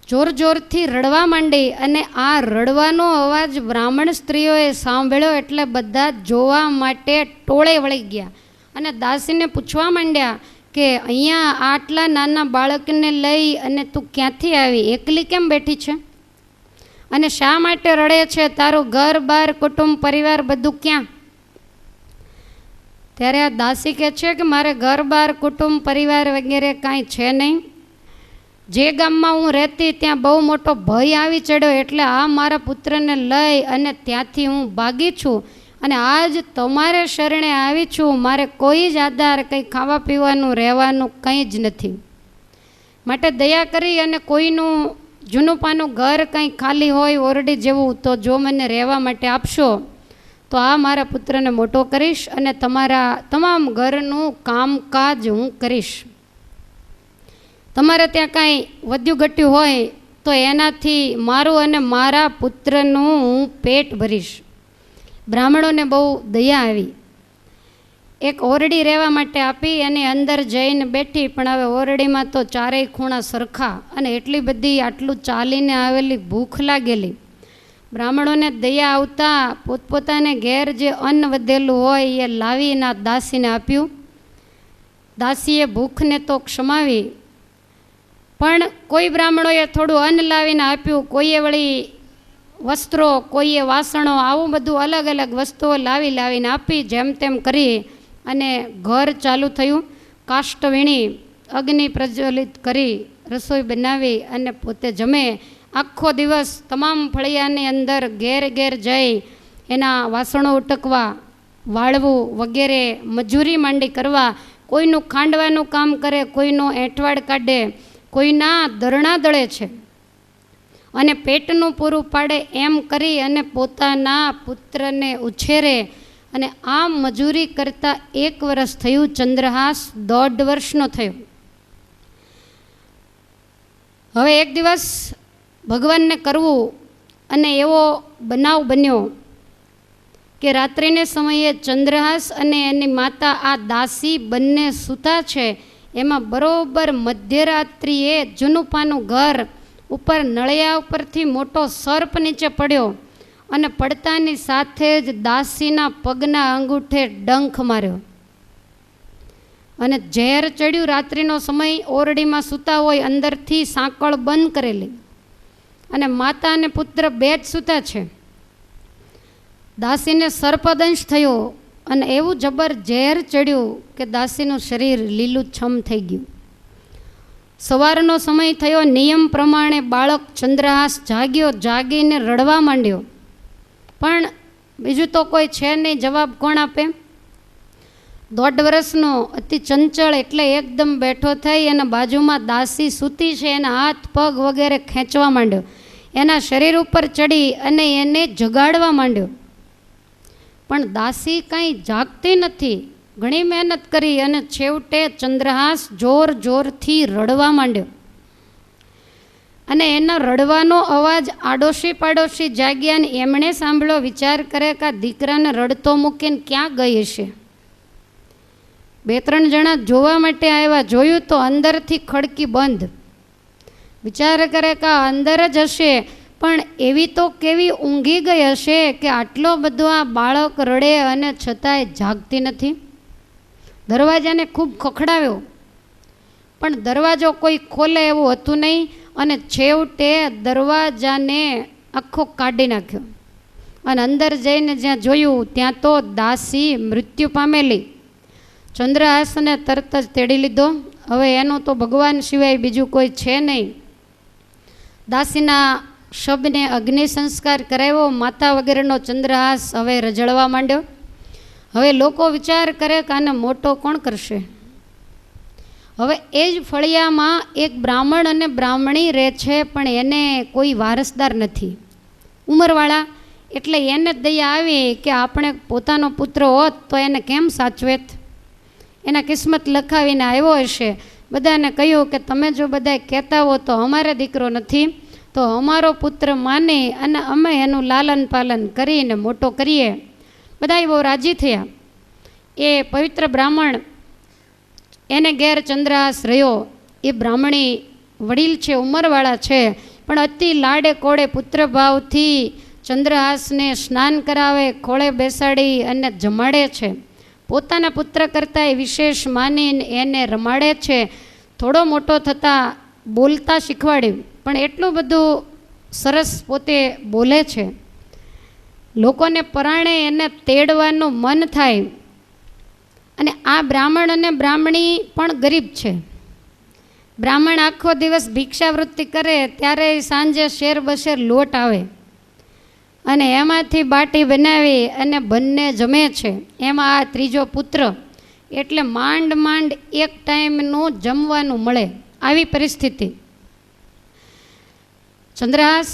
જોર જોરથી રડવા માંડી. અને આ રડવાનો અવાજ બ્રાહ્મણ સ્ત્રીઓએ સાંભળ્યો એટલે બધા જોવા માટે ટોળે વળી ગયા અને દાસીને પૂછવા માંડ્યા કે અહીંયા આટલા નાના બાળકને લઈ અને તું ક્યાંથી આવી, એકલી કેમ બેઠી છે અને શા માટે રડે છે, તારું ઘર બાર કુટુંબ પરિવાર બધું ક્યાં? ત્યારે આ દાસી કહે છે કે મારે ઘર બાર કુટુંબ પરિવાર વગેરે કાંઈ છે નહીં. જે ગામમાં હું રહેતી ત્યાં બહુ મોટો ભય આવી ચડ્યો, એટલે આ મારા પુત્રને લઈ અને ત્યાંથી હું ભાગી છું અને આજ તમારે શરણે આવી છું. મારે કોઈ જ આધાર, કંઈ ખાવા પીવાનું રહેવાનું કંઈ જ નથી. માટે દયા કરી અને કોઈનું જૂનું પાનું ઘર કંઈ ખાલી હોય ઓરડી જેવું તો જો મને રહેવા માટે આપશો તો આ મારા પુત્રને મોટો કરીશ અને તમારા તમામ ઘરનું કામકાજ હું કરીશ. તમારે ત્યાં કાંઈ વધ્યું ઘટ્યું હોય તો એનાથી મારું અને મારા પુત્રનું હું પેટ ભરીશ. બ્રાહ્મણોને બહુ દયા આવી. એક ઓરડી રહેવા માટે આપી, એની અંદર જઈને બેઠી. પણ હવે ઓરડીમાં તો ચારેય ખૂણા સરખા અને એટલી બધી આટલું ચાલીને આવેલી ભૂખ લાગેલી. બ્રાહ્મણોને દયા આવતા પોતપોતાને ઘેર જે અન્ન વધેલું હોય એ લાવીને દાસીને આપ્યું. દાસીએ ભૂખને તો ક્ષમાવી, પણ કોઈ બ્રાહ્મણોએ થોડું અન્ન લાવીને આપ્યું, કોઈએ વળી વસ્ત્રો, કોઈએ વાસણો, આવું બધું અલગ અલગ વસ્તુઓ લાવીને આપી. જેમ તેમ કરી અને ઘર ચાલુ થયું. કાષ્ટ વીણી, અગ્નિ પ્રજ્વલિત કરી, રસોઈ બનાવી અને પોતે જમે. આખો દિવસ તમામ ફળિયાની અંદર ઘેર ઘેર જઈ એના વાસણો ઉટકવા, વાળવું વગેરે મજૂરી માંડી કરવા. કોઈનું ખાંડવાનું કામ કરે, કોઈનું એંઠવાડ કાઢે, કોઈના દરણા દળે છે અને પેટનું પૂરું પાડે. એમ કરી અને પોતાના પુત્રને ઉછેરે. અને આ મજૂરી કરતાં 1 વર્ષ થયું. ચંદ્રહાસ 1.5 વર્ષનો થયો. હવે એક દિવસ ભગવાનને કરવું અને એવો બનાવ બન્યો કે રાત્રિને સમયે ચંદ્રહાસ અને એની માતા આ દાસી બંને સૂતા છે. એમાં બરોબર મધ્યરાત્રિએ જૂનું પાનું ઘર ઉપર નળિયા ઉપરથી મોટો સર્પ નીચે પડ્યો અને પડતાની સાથે જ દાસીના પગના અંગૂઠે ડંખ માર્યો અને ઝેર ચડ્યું. રાત્રિનો સમય, ઓરડીમાં સૂતા હોય, અંદરથી સાંકળ બંધ કરેલી અને માતા અને પુત્ર બે જ સૂતા છે. દાસીને સર્પદંશ થયો અને એવું જબર ઝેર ચડ્યું કે દાસીનું શરીર લીલુંછમ થઈ ગયું. સવારનો સમય થયો. નિયમ પ્રમાણે બાળક ચંદ્રહાસ જાગ્યો, જાગીને રડવા માંડ્યો. પણ બીજું તો કોઈ છે નહીં, જવાબ કોણ આપે? 1.5 વર્ષનો અતિ ચંચળ, એટલે એકદમ બેઠો થઈ અને બાજુમાં દાસી સૂતી છે એના હાથ પગ વગેરે ખેંચવા માંડ્યો. એના શરીર ઉપર ચડી અને એને જગાડવા માંડ્યો. પણ દાસી કાંઈ જાગતી નથી. ઘણી મહેનત કરી અને છેવટે ચંદ્રહાસ જોર જોરથી રડવા માંડ્યો અને એના રડવાનો અવાજ આડોશી પાડોશી જાગ્યા ને એમણે સાંભળ્યો. વિચાર કરે કે આ દીકરાને રડતો મૂકીને ક્યાં ગઈ હશે. 2-3 જણા જોવા માટે આવ્યા. જોયું તો અંદરથી ખડકી બંધ. વિચાર કરે કે આ અંદર જ હશે, પણ એવી તો કેવી ઊંઘી ગઈ હશે કે આટલો બધો આ બાળક રડે અને છતાંય જાગતી નથી. દરવાજાને ખૂબ ખખડાવ્યો, પણ દરવાજો કોઈ ખોલે એવું હતું નહીં અને છેવટે દરવાજાને આખો કાઢી નાખ્યો અને અંદર જઈને જ્યાં જોયું ત્યાં તો દાસી મૃત્યુ પામેલી. ચંદ્રહાસને તરત જ તેડી લીધો. હવે એનું તો ભગવાન સિવાય બીજું કોઈ છે નહીં. દાસીના શબને અગ્નિ સંસ્કાર કરાવ્યો. માતા વગેરેનો ચંદ્રહાસ હવે રજળવા માંડ્યો. હવે લોકો વિચાર કરે કે આને મોટો કોણ કરશે. હવે એ જ ફળિયામાં એક બ્રાહ્મણ અને બ્રાહ્મણી રહે છે, પણ એને કોઈ વારસદાર નથી, ઉંમરવાળા. એટલે એને દયા આવી કે આપણે પોતાનો પુત્ર હોત તો એને કેમ સાચવેત. એના કિસ્મત લખાવીને આવ્યો હશે. બધાને કહ્યું કે તમે જો બધા કહેતા હો તો અમારે દીકરો નથી, તો અમારો પુત્ર માની અને અમે એનું લાલન પાલન કરીને મોટો કરીએ. બધાય બહુ રાજી થયા. એ પવિત્ર બ્રાહ્મણ એને ઘેર ચંદ્રહાસ રહ્યો. એ બ્રાહ્મણી વડીલ છે, ઉંમરવાળા છે, પણ અતિ લાડે કોડે પુત્રભાવથી ચંદ્રહાસને સ્નાન કરાવે, ખોળે બેસાડી અને જમાડે છે. પોતાના પુત્ર કરતાં એ વિશેષ માનીને એને રમાડે છે. થોડો મોટો થતાં બોલતા શીખવાડ્યું, પણ એટલું બધું સરસ પોતે બોલે છે, લોકોને પરાણે એને તેડવાનું મન થાય. અને આ બ્રાહ્મણ અને બ્રાહ્મણી પણ ગરીબ છે. બ્રાહ્મણ આખો દિવસ ભિક્ષાવૃત્તિ કરે ત્યારે સાંજે શેર બશેર લોટ આવે અને એમાંથી બાટી બનાવી અને બંને જમે છે. એમાં આ ત્રીજો પુત્ર, એટલે માંડ માંડ એક ટાઈમનું જમવાનું મળે, આવી પરિસ્થિતિ. ચંદ્રહાસ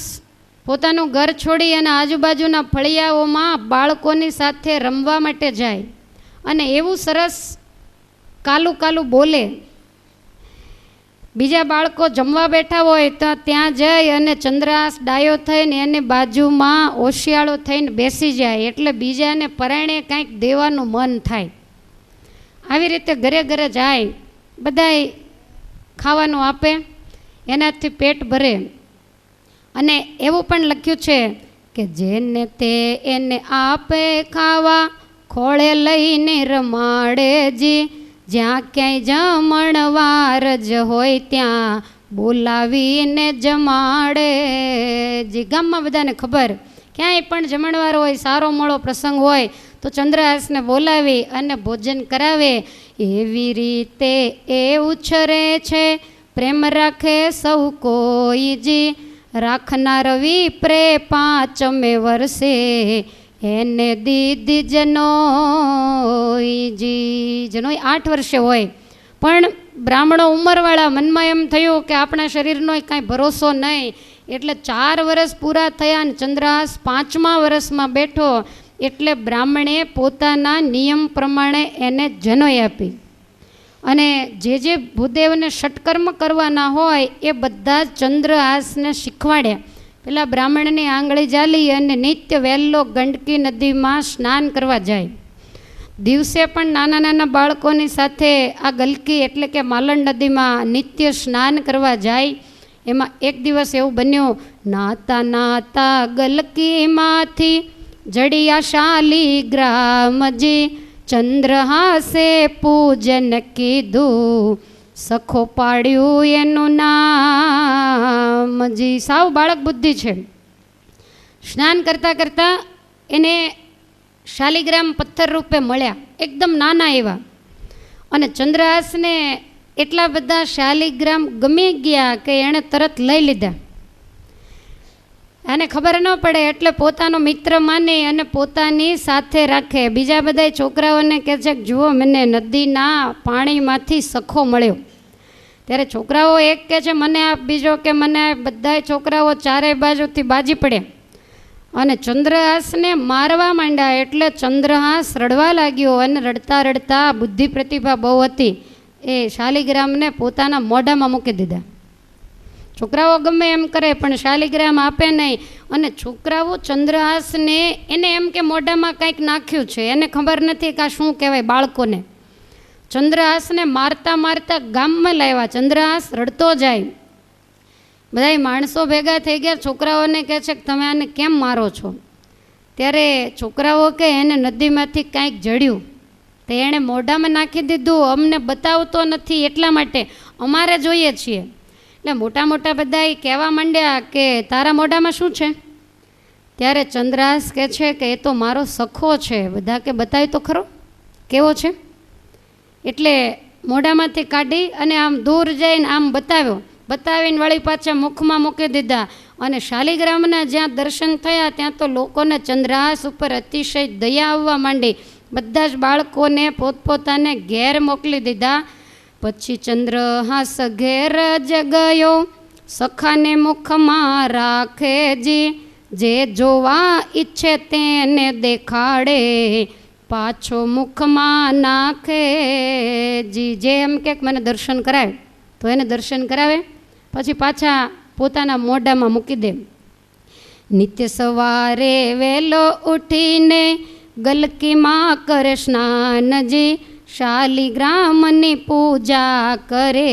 પોતાનું ઘર છોડી અને આજુબાજુના ફળિયાઓમાં બાળકોની સાથે રમવા માટે જાય અને એવું સરસ કાલું કાલું બોલે. બીજા બાળકો જમવા બેઠા હોય તો ત્યાં જઈ અને ચંદ્રહાસ ડાયો થઈને એની બાજુમાં ઓશિયાળો થઈને બેસી જાય, એટલે બીજાને પરાણે કાંઈક દેવાનું મન થાય. આવી રીતે ઘરે ઘરે જાય, બધાય ખાવાનું આપે, એનાથી પેટ ભરે. અને એવું પણ લખ્યું છે કે જેને તે એને આપે ખાવા, ખોળે લઈને રમાડે જી, જ્યાં ક્યાંય જમણવાર જ હોય ત્યાં બોલાવીને જમાડે જી. ગામમાં બધાને ખબર, ક્યાંય પણ જમણવાર હોય, સારો મોળો પ્રસંગ હોય તો ચંદ્રહાસને બોલાવી અને ભોજન કરાવે. એવી રીતે એ ઉછરે છે, પ્રેમ રાખે સૌ કોઈજી, રાખનાર વિપ્રે 5મે વર્ષે એને દીધી જનોઈજી. જનોઈ 8 વર્ષે હોય, પણ બ્રાહ્મણો ઉંમરવાળા, મનમાં એમ થયું કે આપણા શરીરનો કાંઈ ભરોસો નહીં, એટલે 4 વર્ષ પૂરા થયા અને ચંદ્રહાસ 5મા વર્ષમાં બેઠો. એટલે બ્રાહ્મણે પોતાના નિયમ પ્રમાણે એને જનોઈ આપી અને જે ભૂદેવને ષટકર્મ કરવાના હોય એ બધા ચંદ્રહાસને શીખવાડ્યા. પેલા બ્રાહ્મણની આંગળી જાલી અને નિત્ય વહેલો ગંડકી નદીમાં સ્નાન કરવા જાય. દિવસે પણ નાના નાના બાળકોની સાથે આ ગલકી એટલે કે માલણ નદીમાં નિત્ય સ્નાન કરવા જાય. એમાં એક દિવસ એવું બન્યું, નાતા નાતા ગલકીમાંથી જડિયા શાલિગ્રામજી, ચંદ્રહાસે પૂજન કીધું, સખો પાડ્યું એનું નામજી. સાવ બાળક બુદ્ધિ છે. સ્નાન કરતાં કરતાં એને શાલિગ્રામ પથ્થર રૂપે મળ્યા, એકદમ નાના એવા. અને ચંદ્રહાસને એટલા બધા શાલિગ્રામ ગમી ગયા કે એણે તરત લઈ લીધા. આને ખબર ન પડે એટલે પોતાનો મિત્ર માની અને પોતાની સાથે રાખે. બીજા બધા છોકરાઓને કહે છે કે જુઓ, મને નદીના પાણીમાંથી સખો મળ્યો. ત્યારે છોકરાઓ એક કહે છે મને આપ, બીજો કે મને આપ. બધાય છોકરાઓ ચારેય બાજુથી બાજી પડ્યા અને ચંદ્રહાસને મારવા માંડ્યા. એટલે ચંદ્રહાસ રડવા લાગ્યો અને રડતા રડતા, બુદ્ધિ પ્રતિભા બહુ હતી, એ શાલિગ્રામને પોતાના મોઢામાં મૂકી દીધા. છોકરાઓ ગમે એમ કરે પણ શાલિગ્રામ આપે નહીં. અને છોકરાઓ ચંદ્રહાસને એને એમ કે મોઢામાં કંઈક નાખ્યું છે, એને ખબર નથી કે આ શું કહેવાય. બાળકોને ચંદ્રહાસને મારતા મારતા ગામમાં લાવ્યા. ચંદ્રહાસ રડતો જાય. બધાય માણસો ભેગા થઈ ગયા, છોકરાઓને કહે છે કે તમે આને કેમ મારો છો? ત્યારે છોકરાઓ કે એને નદીમાંથી કાંઈક જડ્યું, તો એણે મોઢામાં નાખી દીધું, અમને બતાવતો નથી એટલા માટે અમારે જોઈએ છીએ. એટલે મોટા મોટા બધાય કહેવા માંડ્યા કે તારા મોઢામાં શું છે? ત્યારે ચંદ્રહાસ કહે છે કે એ તો મારો સખો છે. બધા કે બતાવી તો ખરો કેવો છે? એટલે મોઢામાંથી કાઢી અને આમ દૂર જઈને આમ બતાવ્યો. બતાવીને વળી પાછા મુખમાં મૂકી દીધા. અને શાલિગ્રામના જ્યાં દર્શન થયા ત્યાં તો લોકોને ચંદ્રહાસ ઉપર અતિશય દયા આવવા માંડી. બધા જ બાળકોને પોતપોતાને ઘેર મોકલી દીધા. પછી ચંદ્રહાસ ઘેર જ ગયો, સખાને મુખમાં રાખેજી, જે જોવા ઈચ્છે તેને દેખાડે, પાછો મુખમાં નાખે જી. જે એમ કે મને દર્શન કરાવે તો એને દર્શન કરાવે, પછી પાછા પોતાના મોઢામાં મૂકી દે. નિત્ય સવારે વહેલો ઉઠીને ગલકીમાં કરે સ્નાનજી, શાલિગ્રામની પૂજા કરે,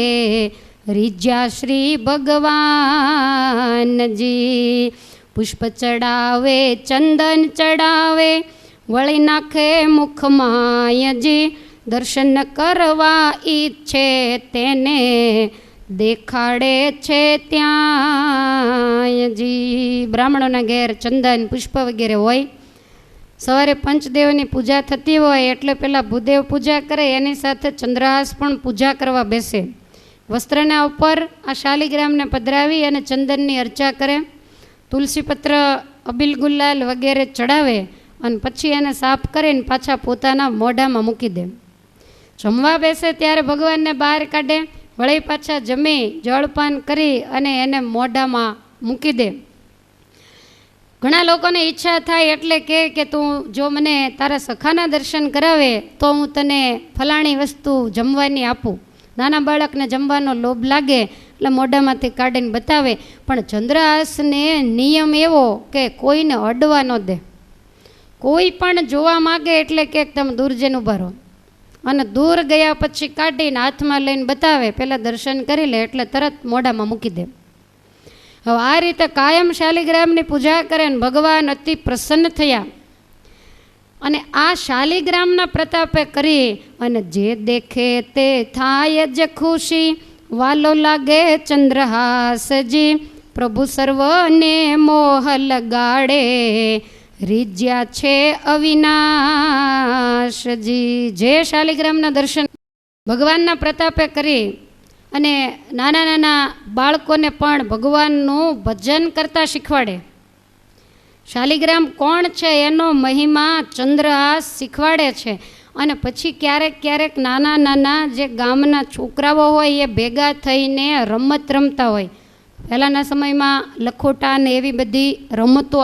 રીજ્યા શ્રી ભગવાનજી. પુષ્પ ચડાવે, ચંદન ચડાવે, વળી નાખે મુખમાયજી, દર્શન કરવા ઈચ્છે તેને દેખાડે છે ત્યાંજી. બ્રાહ્મણોના ઘેર ચંદન પુષ્પ વગેરે હોય. સવારે પંચદેવની પૂજા થતી હોય એટલે પહેલાં ભૂદેવ પૂજા કરે, એની સાથે ચંદ્રહાસ પણ પૂજા કરવા બેસે. વસ્ત્રના ઉપર આ શાલિગ્રામને પધરાવી અને ચંદનની અર્ચા કરે, તુલસીપત્ર, અબીલ ગુલાલ વગેરે ચડાવે અને પછી એને સાફ કરીને પાછા પોતાના મોઢામાં મૂકી દે. જમવા બેસે ત્યારે ભગવાનને બહાર કાઢે, વળી પાછા જમી જળપાન કરી અને એને મોઢામાં મૂકી દે. ઘણા લોકોને ઈચ્છા થાય એટલે કે તું જો મને તારા સખાના દર્શન કરાવે તો હું તને ફલાણી વસ્તુ જમવાની આપું. નાના બાળકને જમવાનો લોભ લાગે એટલે મોઢામાંથી કાઢીને બતાવે. પણ ચંદ્રહાસને નિયમ એવો કે કોઈને અડવા ન દે. કોઈ પણ જોવા માગે એટલે કે તમે દૂર જઈને ઊભા રહો, અને દૂર ગયા પછી કાઢીને હાથમાં લઈને બતાવે, પહેલાં દર્શન કરી લે એટલે તરત મોઢામાં મૂકી દે. હવે આ રીતે કાયમ શાલિગ્રામની પૂજા કરે ને ભગવાન અતિ પ્રસન્ન થયા. અને આ શાલિગ્રામના પ્રતાપે કરી અને જે દેખે તે થાય જ ખુશી, વાલો લાગે ચંદ્રહાસજી, પ્રભુ સર્વને મોહ લગાડે, રીજ્યા છે અવિનાશજી. જે શાલિગ્રામના દર્શન ભગવાનના પ્રતાપે કરી અને નાના નાના બાળકોને પણ ભગવાનનું ભજન કરતા શીખવાડે. શાલિગ્રામ કોણ છે એનો મહિમા ચંદ્રહાસ શીખવાડે છે. અને પછી ક્યારેક ક્યારેક નાના નાના જે ગામના છોકરાઓ હોય એ ભેગા થઈને રમત રમતા હોય. પહેલાંના સમયમાં લખોટા ને એવી બધી રમતો